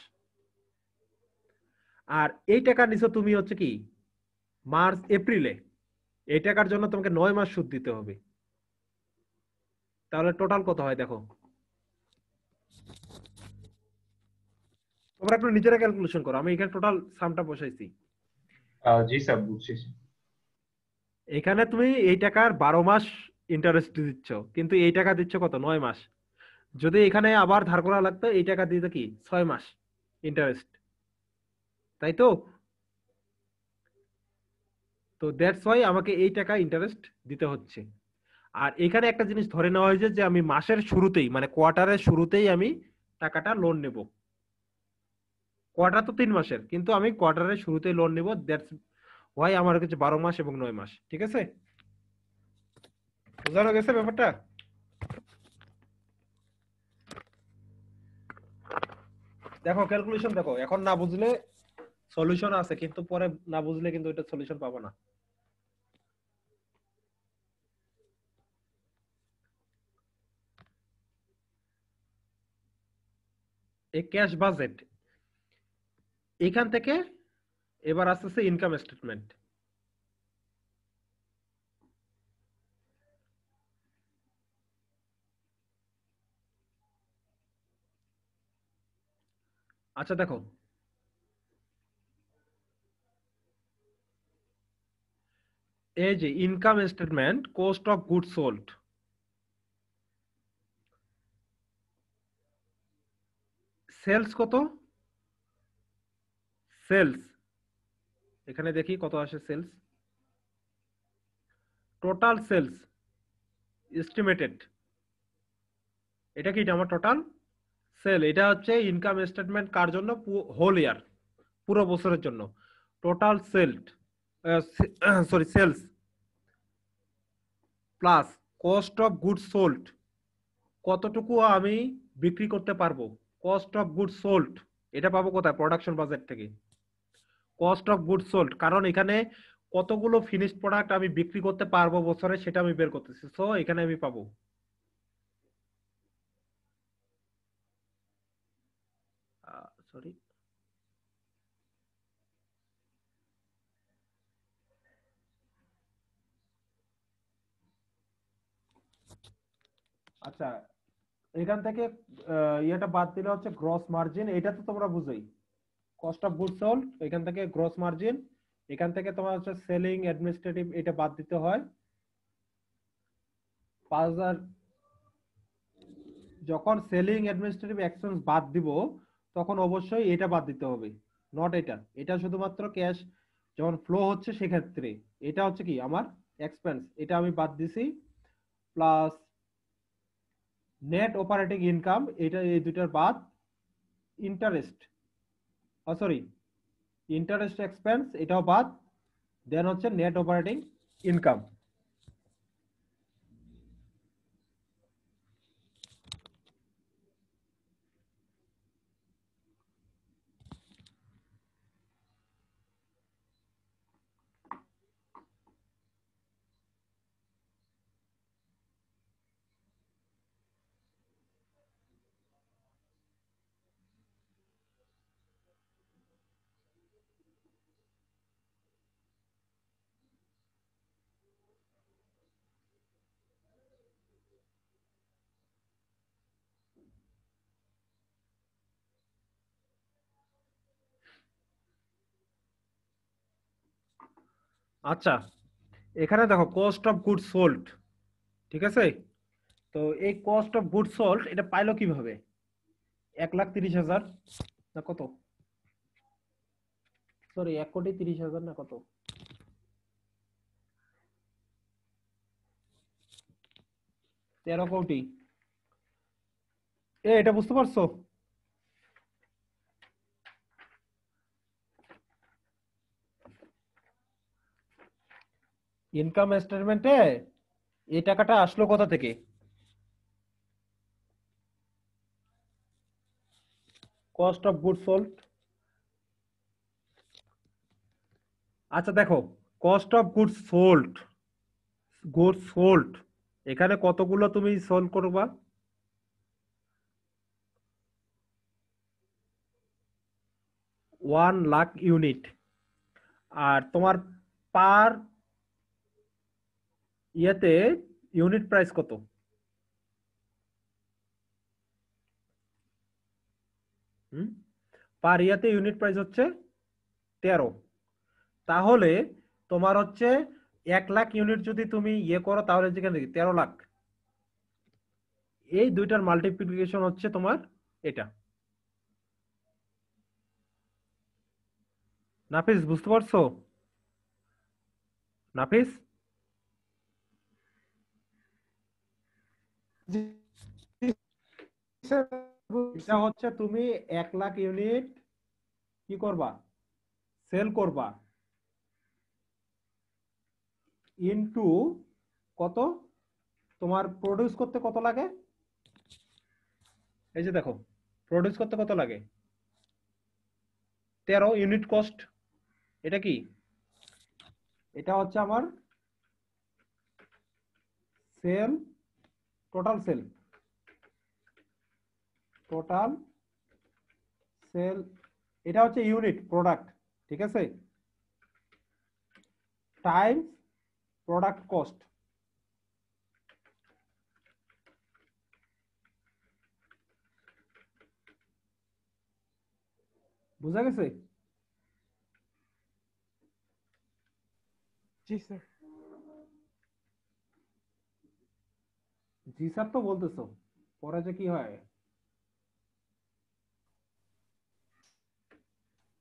আর এই টাকা নিছো তুমি হচ্ছে কি মার্চ এপ্রিলে, এই টাকার জন্য তোমাকে 9 মাস সুদ দিতে হবে। তাহলে টোটাল কত হয় দেখো, তোমরা একটু নিজেরা ক্যালকুলেশন করো, আমি এখানে টোটাল সামটা বসাইছি। জি স্যার, বুঝছি স্যার। এখানে তুমি এই টাকার 12 মাস ইন্টারেস্ট দিচ্ছ, কিন্তু এই টাকা দিচ্ছ কত, 9 মাস। যদি এখানে আবার ধার করা লাগতো, এই টাকা দিতে কি 6 মাস ইন্টারেস্ট, তাই তো? তো দ্যাটস ওয়াই আমাকে এই টাকা ইন্টারেস্ট দিতে হচ্ছে। আর এখানে একটা জিনিস ধরে নেওয়া হয়েছে যে আমি মাসের শুরুতেই মানে কোয়ার্টারের শুরুতেই আমি টাকাটা লোন নেব। কোয়ার্টার তো 3 মাসের, কিন্তু আমি কোয়ার্টারের শুরুতেই লোন নেব। দ্যাটস ওয়াই আমার কাছে 12 মাস এবং 9 মাস, ঠিক আছে? বোঝানো গেছে ব্যাপারটা? দেখো ক্যালকুলেশন দেখো, এখন না বুঝলে সলিউশন আছে, কিন্তু পরে না বুঝলে কিন্তু এটা সলিউশন পাবো না। এই ক্যাশ বাজেট, এখান থেকে এবার আসতেছে ইনকাম স্টেটমেন্ট। আচ্ছা দেখো, এই যে income statement, cost of good sold, sales কত, সেলস এখানে দেখি কত আসে সেলস, টোটাল সেলস এস্টিমেটেড, এটা কি, এটা আমার টোটাল সেল। এটা হচ্ছে ইনকাম স্টেটমেন্ট কার জন্য, হোল ইয়ার, পুরো বছরের জন্য। Total sale, sorry sales plus cost of good sold, কতটুকু আমি বিক্রি করতে পারবো, কস্ট অফ গুড সোল্ড। এটা পাবো কোথায়, প্রোডাকশন বাজেট থেকে। কস্ট অফ গুড সোল্ড, কারণ এখানে কতগুলো ফিনিশড প্রোডাক্ট আমি বিক্রি করতে পারবো বছরে, সেটা আমি বের করতেছি, সো এখানে আমি পাবো। সরি, আচ্ছা এখান থেকে ইয়েটা বাদ দিলে হচ্ছে গ্রস মার্জিন, এটা তো তোমরা বুঝোই। কস্ট অফ গুড সোল্ড, এখান থেকে গ্রস মার্জিন, এখান থেকে তোমার হচ্ছে সেলিং অ্যাডমিনিস্ট্রেটিভ, এটা বাদ দিতে হয় 5,000। যখন সেলিং অ্যাডমিনিস্ট্রেটিভ এক্সপেন্স বাদ দিব, তখন অবশ্যই এটা বাদ দিতে হবে, নট এটা। এটা শুধুমাত্র ক্যাশ যখন ফ্লো হচ্ছে সেক্ষেত্রে, এটা হচ্ছে কি আমার এক্সপেন্স, এটা আমি বাদ দিছি। প্লাস নেট অপারেটিং ইনকাম, এটা এই দুইটার বাদ। ইন্টারেস্ট, সরি ইন্টারেস্ট এক্সপেন্স এটাও বাদ। দেন হচ্ছে নেট অপারেটিং ইনকাম। আচ্ছা, এখানে দেখো কস্ট অফ গুড সোল্ড, ঠিক আছে? তো এই কস্ট অফ গুড সোল্ড এটা পাইলো কিভাবে? 1,30,000 না কত, সরি 1,30,000 না কত, 13 কোটি। এটা বুঝতে পারছো? ইনকাম স্টেটমেন্টে এই টাকাটা আসলো কোথা থেকে? Cost of good sold. আচ্ছা দেখো, কস্ট অফ গুড সোল্ড এখানে কতগুলো তুমি সোল্ড করবা? 1,00,000 ইউনিট। আর তোমার পার ইয়েতে ইউনিট প্রাইস কত? পার ইয়াতে ইউনিট প্রাইস হচ্ছে 13। তাহলে তোমার হচ্ছে 1,00,000 ইউনিট যদি তুমি ইয়ে করো তাহলে যেখানে 13 লাখ, এই দুইটার মাল্টিপ্লিকেশন হচ্ছে তোমার এটা। নাফিস বুঝতে পারছো? নাফিস, জি স্যার, এটা হচ্ছে তুমি 1,00,000 ইউনিট কি করবা? সেল করবা ইনটু কত? তোমার প্রডিউস করতে কত লাগে? এই যে দেখো, প্রডিউস করতে কত লাগে? 13 ইউনিট কস্ট। এটা কি? এটা হচ্ছে আমার sale, total sale, total sale. এটা হচ্ছে ইউনিট প্রোডাক্ট, ঠিক আছে? Times product cost. বুঝা গেছে? জি স্যার। জি স্যার তো বলতেছো, পরে যে কি হয়?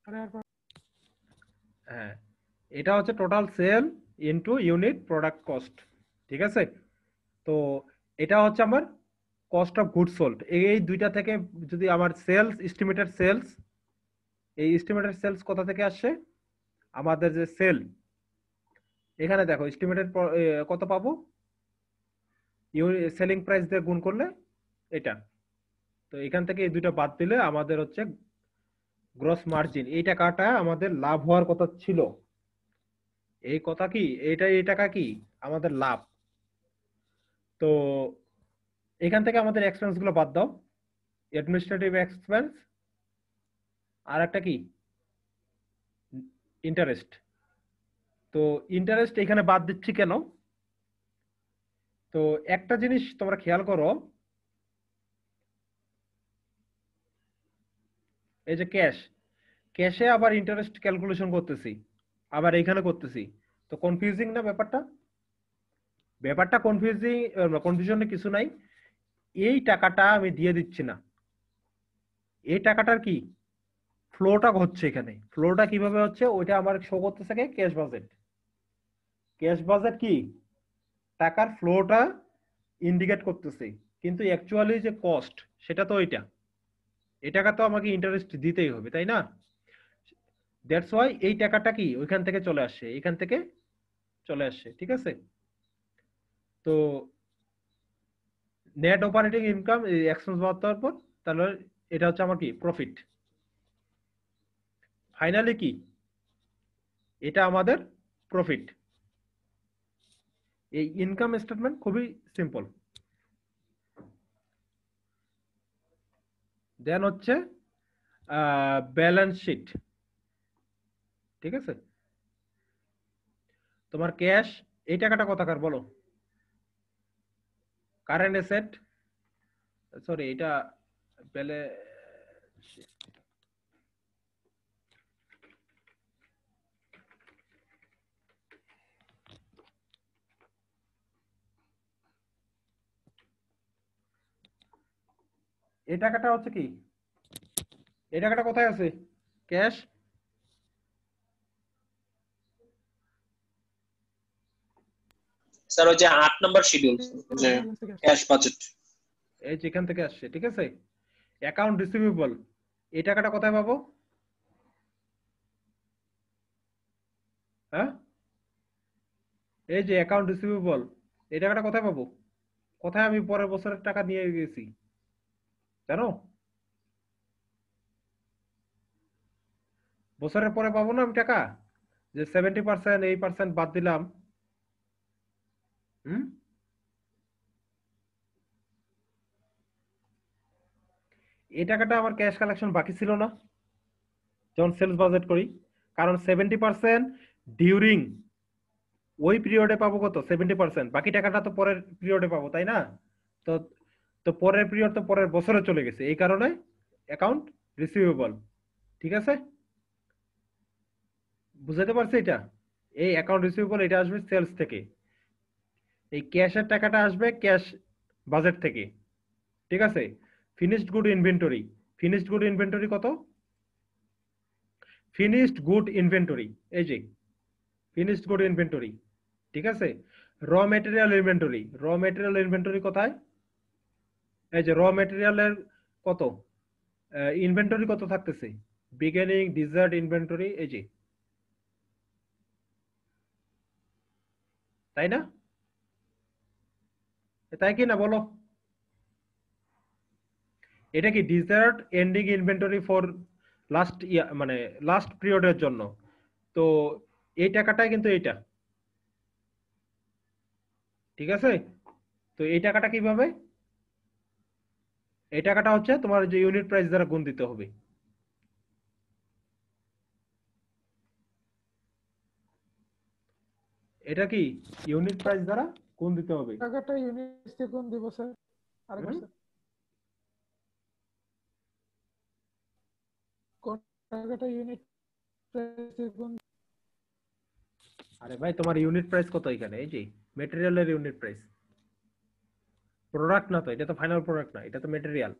আরে আর হ্যাঁ, এটা হচ্ছে total sell into unit product cost, ঠিক আছে? তো এটা হচ্ছে আমার কস্ট অফ গুড সোল্ড। এই দুইটা থেকে যদি আমার সেলস, এস্টিমেটেড সেলস, এই এস্টিমেটেড সেলস কোথা থেকে আসছে? আমাদের যে সেল, এখানে দেখো এস্টিমেটেড কত পাবো? সেলিং প্রাইস দিয়ে গুণ করলে এটা। তো এখান থেকে এই দুইটা বাদ দিলে আমাদের হচ্ছে গ্রস মার্জিন। এই টাকাটা আমাদের লাভ হওয়ার কথা ছিল। এই কথা কি, এই টাকা কি আমাদের লাভ। তো এখান থেকে আমাদের এক্সপেন্স গুলো বাদ দাও, অ্যাডমিনিস্ট্রেটিভ এক্সপেন্স, আর একটা কি ইন্টারেস্ট। তো ইন্টারেস্ট এখানে বাদ দিচ্ছি কেন? তো একটা জিনিস তোমরা খেয়াল করো, এই যে ক্যাশে আবার ইন্টারেস্ট ক্যালকুলেশন করতেছি, আবার এখানে করতেছি। তো কনফিউজিং না ব্যাপারটা? ব্যাপারটা কনফিউশনে কিছু নাই। এই টাকাটা আমি দিয়ে দিচ্ছি না, এই টাকাটার কি ফ্লোটা হচ্ছে। এখানে ফ্লোটা কিভাবে হচ্ছে ওইটা আমার শো করতেছে ক্যাশ বাজেট। ক্যাশ বাজেট কি টাকার ফ্লোটা ইন্ডিকেট করতেছে, কিন্তু অ্যাকচুয়ালি যে কস্ট সেটা তো ওইটা। এই টাকা তো আমাকে ইন্টারেস্ট দিতেই হবে, তাই না? দ্যাটস ওয়াই এই টাকাটা কি ওইখান থেকে চলে আসছে, এখান থেকে চলে আসছে, ঠিক আছে? তো নেট অপারেটিং ইনকাম এক্সপেন্স বাদ দেওয়ার পর তাহলে এটা হচ্ছে আমার কি প্রফিট। ফাইনালি কি এটা আমাদের প্রফিট। এই ইনকাম স্টেটমেন্ট খুবই সিম্পল। দেন হচ্ছে ব্যালেন্স শিট, ঠিক আছে? তোমার ক্যাশ, এই টাকাটা কোথাকার বলো? কারেন্ট অ্যাসেট, সরি এটা এই টাকাটা হচ্ছে কি, এই টাকাটা কোথায় আছে? ক্যাশ। স্যার ওই যে 8 নাম্বার শিডিউল, যে ক্যাশ বাজেট। এই যেখান থেকে আসছে, ঠিক আছে। অ্যাকাউন্ট রিসিভেবল, এই টাকাটা কোথায় পাবো? হ্যাঁ, এই যে অ্যাকাউন্ট রিসিভেবল, এই টাকাটা কোথায় পাবো? কোথায় আমি পরের বছরের টাকা নিয়ে গেছি জানো? বছরের পরে পাবো না আমি টাকা, যে 70% 8% বাদ দিলাম। হুম, এই টাকাটা আমার ক্যাশ কালেকশন বাকি ছিল না যখন সেলস বাজেট করি, কারণ 70% ডিউরিং ওই পিরিয়ডে পাবো কত? 70%। বাকি টাকাটা তো পরের পিরিয়ডে পাবো, তাই না? তো তো পরের পিরিয়ড তো পরের বছরে চলে গেছে, এই কারণে অ্যাকাউন্ট রিসিভেবল। ঠিক আছে, বুঝতে পারছি এটা? এই অ্যাকাউন্ট রিসিভেবল এটা আসবে সেলস থেকে, এই ক্যাশের টাকাটা আসবে ক্যাশ বাজেট থেকে। ঠিক আছে। Finished good inventory, finished good inventory কত? ফিনিশড গুড ইনভেন্টরি, এই যে ফিনিশড গুড ইনভেন্টরি। ঠিক আছে। র মেটেরিয়াল ইনভেন্টরি, র মেটেরিয়াল ইনভেন্টরি কোথায়? এই যে র মেটেরিয়ালের কত ইনভেন্টরি কত থাকতেছে? বিগিনিং ডিজার্ট ইনভেন্টরি, এই যে, তাই না? তাই কি না বলো? এটা কি desired ending inventory for last year, মানে লাস্ট পিরিয়ডের জন্য। তো এই টাকাটাই কিন্তু এইটা। ঠিক আছে। তো এই টাকাটা কিভাবে? এই টাকাটা হচ্ছে তোমার যে ইউনিট প্রাইস দ্বারা গুণ দিতে হবে। এটা কি ইউনিট প্রাইস দ্বারা গুণ দিতে হবে। টাকাটা ইউনিট দিয়ে কোন দিব স্যার? আরেকবার হুম? স্যার, কোন টাকাটা ইউনিট প্রাইস দিয়ে কোন? আরে ভাই, তোমার ইউনিট প্রাইস কত এখানে? এই যে মেটেরিয়ালের ইউনিট প্রাইস, প্রোডাক্ট না তো, এটা তো ফাইনাল প্রোডাক্ট না, এটা তো মেটেরিয়াল।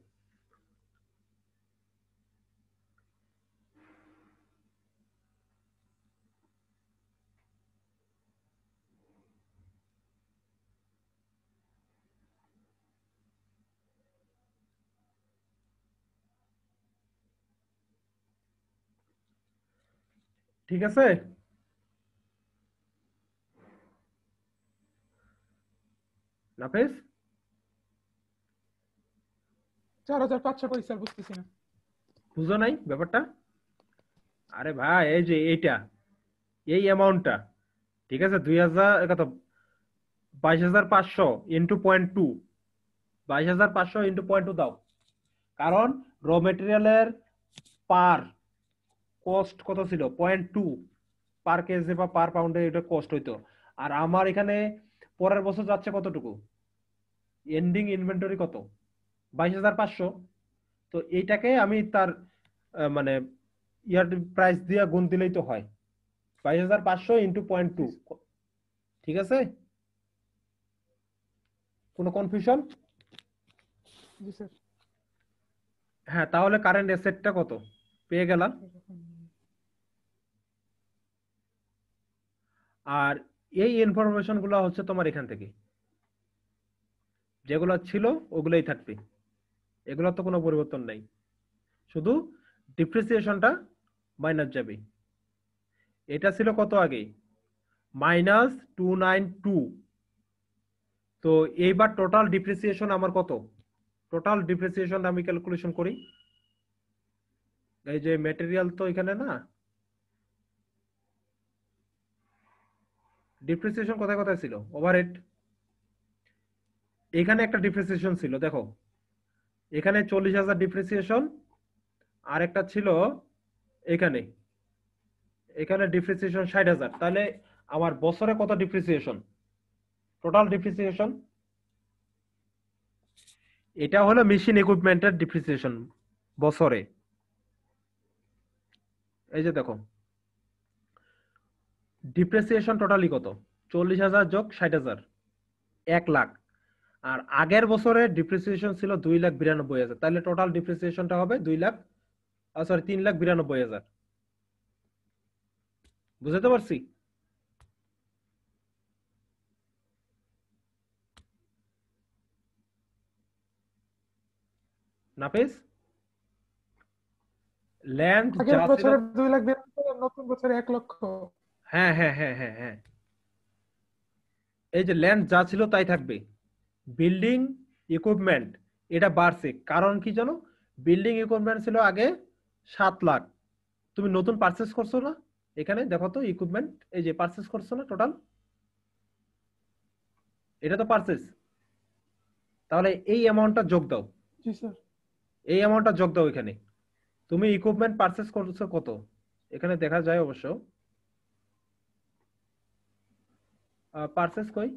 ঠিক আছে। নাফিস, 4500 কই স্যার? বুঝতেছি না। বুঝো নাই ব্যাপারটা? আরে ভাই, এই যে এইটা, এই অ্যামাউন্টটা, ঠিক আছে, 2000 কত, 22,500 ইন্টু 0.2, 22,500 ইন্টু 0.2 দাও। কারণ র মেটেরিয়ালের পার কস্ট কত ছিল? 0.2 পার কেজি বা পার পাউন্ডে এটা কস্ট হইতো। আর আমার এখানে পরের বছর যাচ্ছে কতটুকু? এন্ডিং ইনভেন্টরি কত? 22,500। তো এইটাকে আমি তার মানে ইয়ার প্রাইস দিয়ে গুণ দিলেই তো হয়, 22,500 ইন্টু 0.2। ঠিক আছে, কোনো কনফিউশন? জি স্যার। হ্যাঁ, তাহলে কারেন্ট অ্যাসেটটা কত পেয়ে গেলাম। আর এই ইনফরমেশন গুলো হচ্ছে তোমার এখান থেকে যেগুলো ছিল ওগুলোই থাকবে, এগুলো তো কোনো পরিবর্তন নাই, শুধু ডিপ্রিসিয়েশনটা মাইনাস যাবে। এটা ছিল কত আগে? -292। তো এইবার টোটাল ডিপ্রিসিয়েশন আমার কত? টোটাল ডিপ্রিসিয়েশন আমি ক্যালকুলেশন করি। এই যে ম্যাটেরিয়াল তো এখানে না, ডিপ্রিসিয়েশন কোথায় কোথায় ছিল? ওভারহেড, এখানে একটা ডিপ্রিসিয়েশন ছিল দেখো, এখানে 40,000 ডিপ্রিসিয়েশন, আর একটা ছিল এখানে, এখানে ডিপ্রিসিয়েশন 60,000। তাহলে আমার বছরে কত ডিপ্রিসিয়েশন? টোটাল ডিপ্রিসিয়েশন, এটা হলো মেশিন ইকুইপমেন্টের ডিপ্রিসিয়েশন বছরে। এই যে দেখো, ডিপ্রিসিয়েশন টোটালি কত? 40,000 যোগ 60,000, 1 লাখ। আর আগের বছরে ডিপ্রিসিয়েশন ছিল 2,92,000, তাহলে টোটাল ডিপ্রিসিয়েশনটা হবে 3,92,000। বুঝতে পারছি? নাফিস, ল্যান্ড আগের যা ছিল, বছরে 2,92,000, নতুন বছরে 1 লক্ষ। হ্যাঁ হ্যাঁ হ্যাঁ হ্যাঁ হ্যাঁ, এই যে ল্যান্ড যা ছিল তাই থাকবে। বিল্ডিং ইকুইপমেন্ট এটা বাড়ছে, কারণ কি জানো, বিল্ডিং ইকুইপমেন্ট ছিল আগে 7 লাখ, তুমি নতুন পারচেস করছো না, এখানে দেখো তো ইকুইপমেন্ট, এই যে পারচেস করছো না টোটাল, এটা তো পারচেস, তাহলে এই অ্যামাউন্টটা যোগ দাও, জি স্যার। এই অ্যামাউন্টটা যোগ দাও এখানে। তুমি ইকুইপমেন্ট পারচেস করছো কত, এখানে দেখা যায় অবশ্য, পারচেস কই,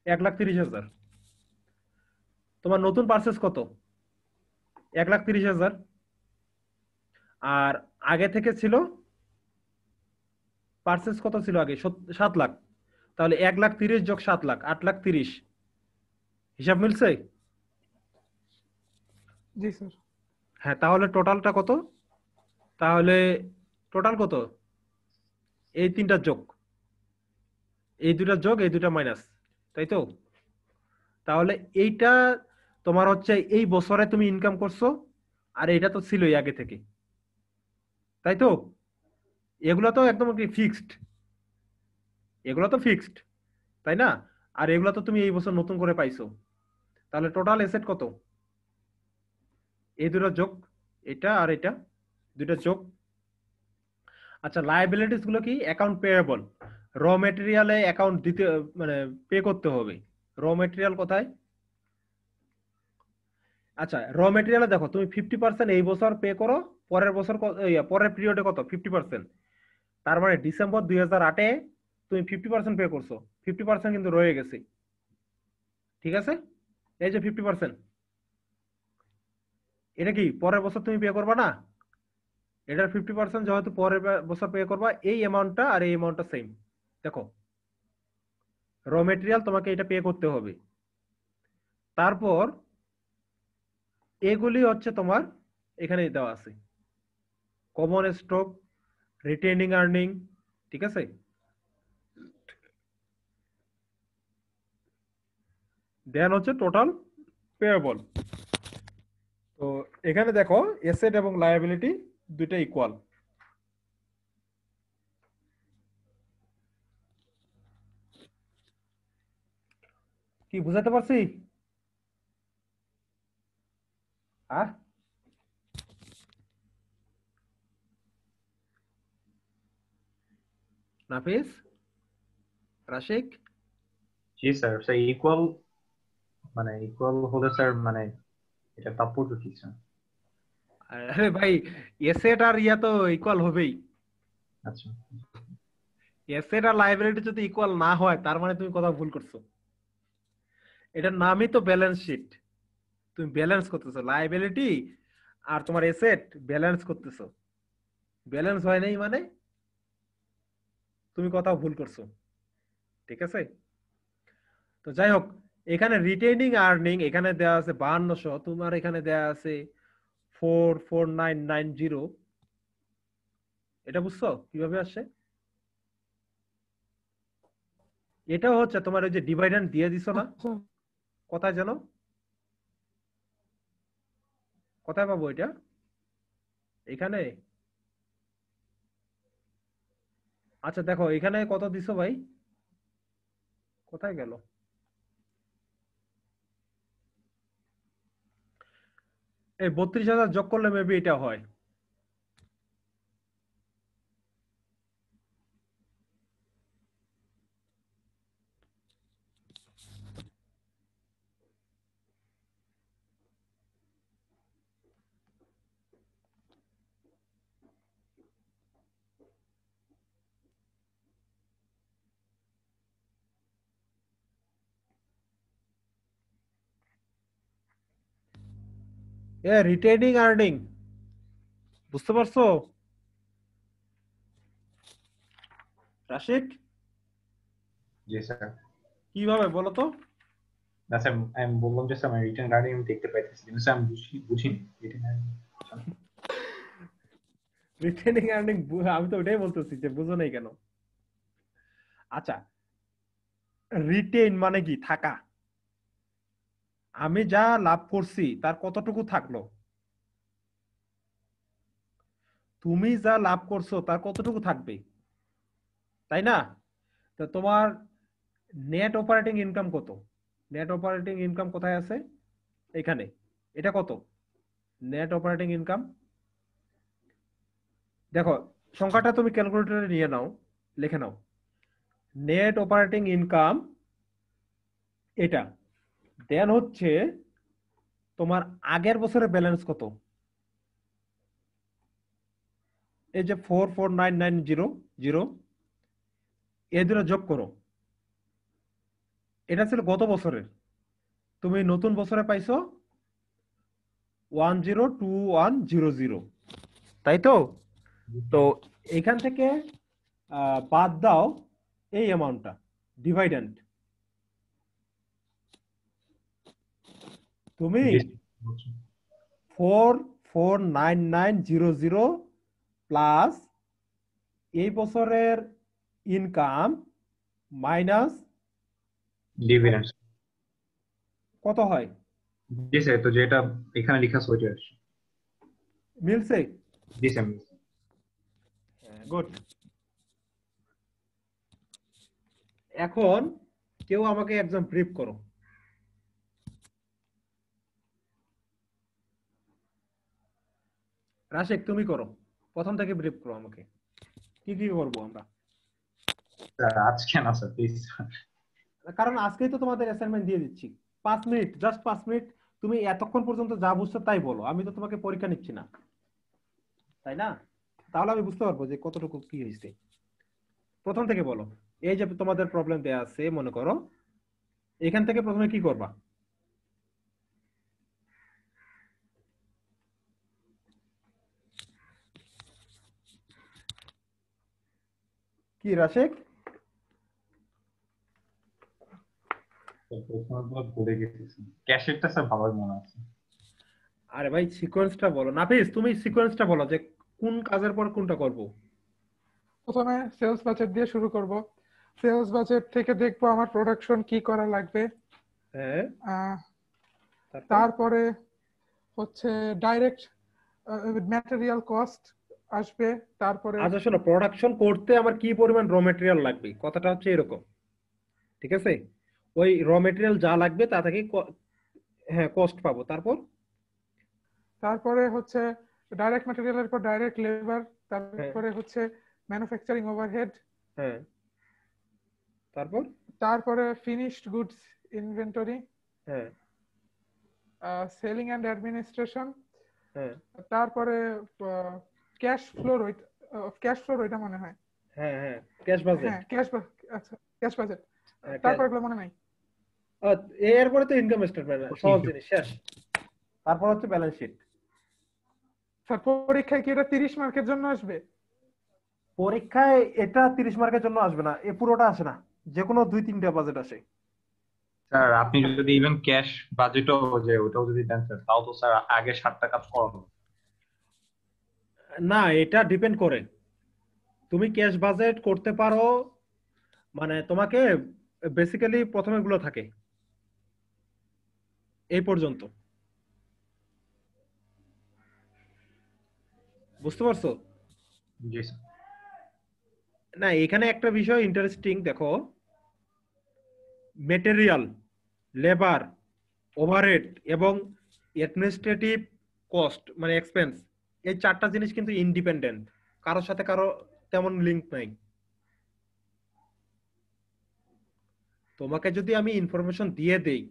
1,30,000। তোমার নতুন পারচেস কত, 1,30,000। আর আগে থেকে ছিল পারচেস কত ছিল আগে, 7 লাখ, তাহলে 1,30,000 যোগ 7 লাখ, 8,30,000। হিসাব মিলছে? জি স্যার। হ্যাঁ, তাহলে টোটালটা কত, তাহলে টোটাল কত, এই তিনটা যোগ, এই দুটা যোগ, এই দুটা মাইনাস, তাই তো? তাহলে এইটা তোমার হচ্ছে এই বছরে তুমি ইনকাম করছো, আর এটা তো ছিলই আগে থেকে, তাই তো? এগুলো তো একদম ফিক্সড, এগুলো তো ফিক্সড, তাই না? আর এগুলো তো তুমি এই বছর নতুন করে পাইছো, তাহলে টোটাল এসেট কত, এই দুটো যোগ, এটা আর এটা দুটো যোগ। আচ্ছা, লায়াবিলিটিস গুলো কি, অ্যাকাউন্ট পেয়েবল, র মেটেরিয়ালে অ্যাকাউন্ট দিতে, মানে পে করতে হবে। র মেটেরিয়াল কোথায়? আচ্ছা, র মেটেরিয়ালে দেখো, তুমি 50% এই বছর পে করো, পরের বছর পরের পিরিয়ডে কত, 50%। তার মানে ডিসেম্বর 2008-এ তুমি 50% পে করছো, 50% কিন্তু রয়ে গেছে, ঠিক আছে? এই যে 50%, এটা কি পরের বছর তুমি পে করবা না? এটার 50% যেহেতু পরের বছর পে করবা, এই অ্যামাউন্টটা আর এই অ্যামাউন্টটা সেম। দেখো, র মেটেরিয়াল তোমাকে এটা পে করতে হবে। তারপর এগুলি হচ্ছে তোমার এখানে দেওয়া আছে, কমন স্টক, রিটেনিং আর্নিং, ঠিক আছে? দেন হচ্ছে টোটাল পেয়েবল। তো এখানে দেখো, এসেট এবং লায়াবিলিটি দুইটা ইকুয়াল। কি বুঝাতে পারছি? আর নাফিস, রাশিক, জি স্যার, স্যার ইকুয়াল, মানে ইকুয়াল হলে স্যার মানে এটা তাৎপর্য কি স্যার? আরে ভাই, এসেট আর ইয়া তো ইকুয়াল হবেই। আচ্ছা, এসেট আর লায়াবিলিটি যদি ইকুয়াল না হয়, তার মানে তুমি কথা ভুল করছো। এটার নামই তো ব্যালেন্স শিট, তুমি ব্যালেন্স করতেছো লায়াবিলিটি আর তোমার এসেট, ব্যালেন্স করতেছো। ব্যালেন্স হয় নাই মানে তুমি কথা ভুল করছো, ঠিক আছে? তো যাই হোক, এখানে রিটেনিং আর্নিং এখানে দেওয়া আছে 5200, তোমার এখানে দেওয়া আছে 44990। এটা বুঝছো কিভাবে আসছে? এটাও হচ্ছে তোমার ওই যে ডিভাইডেন্ড দিয়ে দিছো না, আচ্ছা কোথায় জানো, কোথায় পাবো এটা? এখানে। আচ্ছা দেখো, এখানে কত দিছো ভাই, কোথায় গেল? এই 32,000 যোগ করলে মেবি এটা হয়। এ রিটেনিং আর্নিং, বুঝতে পারছো রাশিদ? জি স্যার। কিভাবে বলো তো? না স্যার, আমি বললাম যে স্যার আমি রিটার্ন আর্নিং আমি দেখতে পাইতেছি, কিন্তু স্যার আমি বুঝিনি রিটার্ন আর্নিং। রিটেনিং আর্নিং, আমি তো ওটাই বলতেছি যে বুঝো নাই কেন। আচ্ছা, রিটেইন মানে কি? থাকা। আমি যা লাভ করছি তার কতটুকু থাকলো? তুমি যা লাভ করছো তার কতটুকু থাকবে, তাই না? তো তোমার নেট অপারেটিং ইনকাম কত? নেট অপারেটিং ইনকাম কোথায় আছে? এখানে। এটা কত নেট অপারেটিং ইনকাম? দেখো সংখ্যাটা তুমি ক্যালকুলেটরে নিয়ে নাও, লিখে নাও। নেট অপারেটিং ইনকাম এটা, দেন হচ্ছে তোমার আগের বছরের ব্যালেন্স কত, এই যে 44990 এই দুটো যোগ করো। এটা ছিল গত বছরের, তুমি নতুন বছরে পাইছো 102100, তাই তো? তো এখান থেকে বাদ দাও এই অ্যামাউন্টটা, ডিভাইডেন্ট। তুমি 44990 প্লাস এই বছরের ইনকাম মাইনাস ডিভিডেন্ড। কত হয়? জি স্যার, তো যেটা এখানে লেখা আছে ওইটা আসছে। মিলছে? জি স্যার। গুড। এখন কেউ আমাকে একজন ব্রিফ করো। রাশেক তুমি করো, প্রথম থেকে ব্রিফ করো আমাকে, কি কি করবো আমরা। স্যার আজকে না স্যার, প্লিজ। কারণ আজকেই তো তোমাদের অ্যাসাইনমেন্ট দিয়ে দিচ্ছি। 5 মিনিট, জাস্ট 5 মিনিট। তুমি এতক্ষণ পর্যন্ত যা বুঝছো তাই বলো, আমি তো তোমাকে পরীক্ষা নিচ্ছি না, তাই না? তাহলে আমি বুঝতে পারবো যে কতটুকু কি হয়েছে। প্রথম থেকে বলো। এই যে তোমাদের প্রবলেম দেয়া আছে, মনে করো এখান থেকে প্রথমে কি করবা? কি রাশেক? ভুলে গেছি। ক্যাশেরটা স্যার ভালো মনে আছে। আরে ভাই সিকোয়েন্সটা বলো। নাফিস তুমি সিকোয়েন্সটা বলো যে কোন কাজের পর কোনটা করব। প্রথমে সেলস বাজেট দিয়ে শুরু করব। সেলস বাজেট থেকে দেখবো আমার প্রোডাকশন কি করা লাগবে। হ্যাঁ, তারপরে হচ্ছে ডাইরেক্ট ম্যাটেরিয়াল কস্ট আসবে। তারপরে আচ্ছা শোনো, প্রোডাকশন করতে আমার কি পরিমাণ র মেটেরিয়াল লাগবে, কথাটা হচ্ছে এরকম, ঠিক আছে? ওই র মেটেরিয়াল যা লাগবে তা থেকে হ্যাঁ কস্ট পাবো। তারপরে হচ্ছে ডাইরেক্ট ম্যাটেরিয়ালের পর ডাইরেক্ট লেবার, হ্যাঁ তারপরে হচ্ছে ম্যানুফ্যাকচারিং ওভারহেড, হ্যাঁ, তারপরে ফিনিশড গুডস ইনভেন্টরি, হ্যাঁ সেলিং এন্ড অ্যাডমিনিস্ট্রেশন, হ্যাঁ তারপরে ক্যাশ ফ্লো ওইটা মনে হয়। হ্যাঁ হ্যাঁ, ক্যাশ বাজেট। হ্যাঁ আচ্ছা ক্যাশ বাজেট। হ্যাঁ, তারপর এগুলো মনে নাই। এরপরে তো ইনকাম স্টেটমেন্ট, সহজ জিনিস, শেষ। তারপর হচ্ছে ব্যালেন্স শিট। স্যার পরীক্ষায় কি এটা 30 মার্কের জন্য আসবে? পরীক্ষায় এটা 30 মার্কের জন্য আসবে না, এ পুরোটা আসে না, যে কোনো 2-3টা বাজেট আসে। স্যার আপনি যদি ইভেন ক্যাশ বাজেটও যে ওটাও যদি দেন স্যার, তাও তো স্যার আগে 7টা কাজ করানো। না, এটা ডিপেন্ড করে। তুমি ক্যাশ বাজেট করতে পারো, মানে তোমাকে বেসিক্যালি প্রথমে গুলো থাকে এই পর্যন্ত, বুঝতে পারছো? জি স্যার। না, এখানে একটা বিষয় ইন্টারেস্টিং দেখো, মেটেরিয়াল, লেবার, ওভারহেড এবং অ্যাডমিনিস্ট্রেটিভ কস্ট মানে এক্সপেন্স, এই 4টা জিনিস কিন্তু ইন্ডিপেন্ডেন্ট, কারোর সাথে কারো তেমন লিংক নাই। তোমাকে যদি আমি ইনফরমেশন দিয়ে দেই,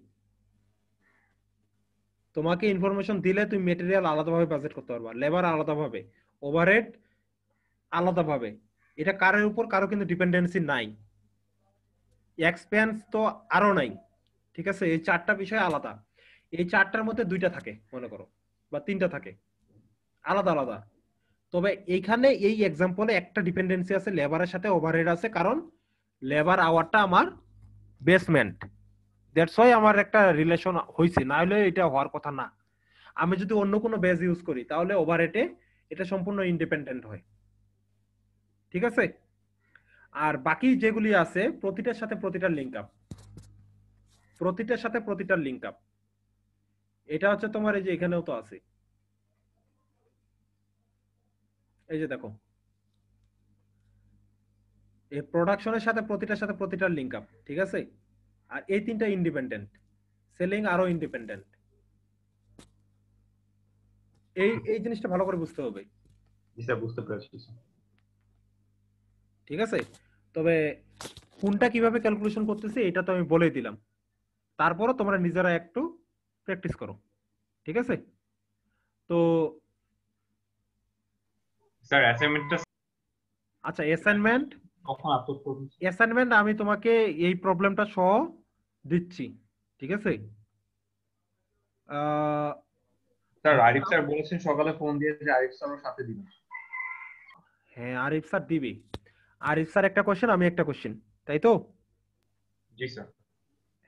তোমাকে ইনফরমেশন দিলে তুমি মেটেরিয়াল আলাদাভাবে বাজেট করতে পারবা, লেবার আলাদাভাবে, ওভারহেড আলাদাভাবে, এটা কারোর উপর কারো কিন্তু ডিপেন্ডেন্সি নাই, এক্সপেন্স তো আরো নাই, ঠিক আছে? এই 4টা বিষয় আলাদা। এই 4টার মধ্যে 2টা থাকে মনে করো, বা 3টা থাকে আলাদা আলাদা। তবে এইখানে এই এক্সাম্পলে একটা ডিপেন্ডেন্সি আছে, লেবারের সাথে ওভারহেড আছে, কারণ লেবার আওয়ারটা আমার বেসমেন্ট, দ্যাটস ওয়াই আমার একটা রিলেশন হয়েছে, না হলে এটা হওয়ার কথা না। আমি যদি অন্য কোনো বেজ ইউজ করি তাহলে ওভারহেডে এটা সম্পূর্ণ ইন্ডিপেন্ডেন্ট হয়, ঠিক আছে? আর বাকি যেগুলি আছে প্রতিটার সাথে প্রতিটার লিঙ্ক আপ, প্রতিটার সাথে প্রতিটার লিঙ্ক আপ। এটা হচ্ছে তোমার এই যে এখানেও তো আছে, এই যে দেখো এই প্রোডাকশনের সাথে প্রতিটার লিঙ্ক আপ, ঠিক আছে? আর এই তিনটা ইন্ডিপেন্ডেন্ট, সেলিং আরো ইন্ডিপেন্ডেন্ট। এই জিনিসটা ভালো করে বুঝতে হবে, জি স্যার, বুঝতে পেরেছি স্যার। ঠিক আছে? তবে কোনটা কিভাবে ক্যালকুলেশন করতেছে এটা তো আমি বলেই দিলাম, তারপরও তোমরা নিজেরা একটু প্র্যাকটিস করো, ঠিক আছে? তো স্যার অ্যাসাইনমেন্টটা আচ্ছা, অ্যাসাইনমেন্ট কখন আপলোড করবেন? অ্যাসাইনমেন্ট আমি তোমাকে এই প্রবলেমটা সহ দিচ্ছি, ঠিক আছে? আহ, স্যার আরিফ স্যার বলেছেন সকালে ফোন দিয়ে যে আরিফ স্যারও সাথে দিবেন। হ্যাঁ, আরিফ স্যার দিবে। আরিফ স্যার একটা কোশ্চেন, আমি একটা কোশ্চেন, তাই তো? জি স্যার।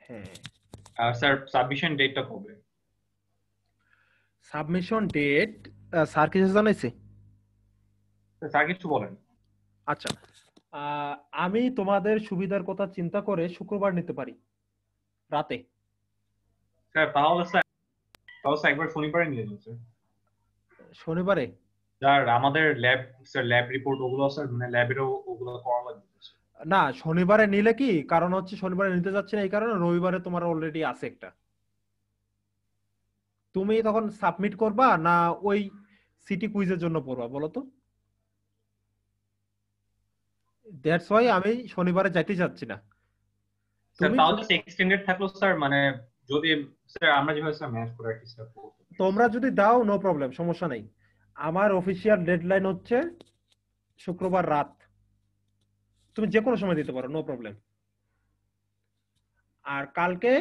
হ্যাঁ, স্যার সাবমিশন ডেটটা কবে? সাবমিশন ডেট স্যার কিছু জানাইছে? স্যার কিছু বলেন। আচ্ছা, আমি তোমাদের সুবিধার কথা চিন্তা করে শুক্রবার নিতে পারি রাতে। স্যার তাহলে স্যার একবার শনিবারে নিয়ে যান স্যার। শনিবারে? স্যার আমাদের ল্যাব রিপোর্ট ওগুলো স্যার, মানে ল্যাবেরও ওগুলো করা লাগবে স্যার। না, শনিবারে নিলে কি কারণ হচ্ছে, শনিবারে নিতে যাচ্ছি না এই কারণে রবিবারে তোমার অলরেডি আছে একটা। তুমি তখন সাবমিট করবা না ওই সিটি কুইজের জন্য পড়বা বলো তো? দ্যাটস ওয়াই আমি শনিবারে যাইতে চাচ্ছি না। স্যার তুমি তাহলে এক্সটেন্ডেড থাকলো স্যার, মানে যদি স্যার আমরা যেভাবে স্যার ম্যানেজ করে রাখি স্যার। তোমরা যদি দাও নো প্রবলেম, সমস্যা নাই। আমার অফিসিয়াল ডেডলাইন হচ্ছে শুক্রবার রাত, তুমি যে কোনো সময় দিতে পারো, নো প্রবলেম। আর কালকে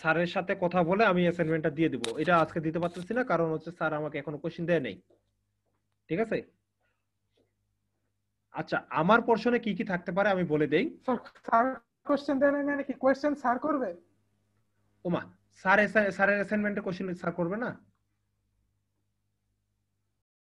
স্যারের সাথে কথা বলে আমি অ্যাসাইনমেন্টটা দিয়ে দিব। এটা আজকে দিতে পারতেছি না কারণ হচ্ছে স্যার আমাকে এখনো কোশ্চেন দেয় নাই, ঠিক আছে? আচ্ছা, আমার পোরশনে কি কি থাকতে পারে আমি বলে দেই। স্যার কোশ্চেন দেন মানে কি কোশ্চেন স্যার করবে? ওমা, স্যারের অ্যাসাইনমেন্টে কোশ্চেন স্যার করবে না?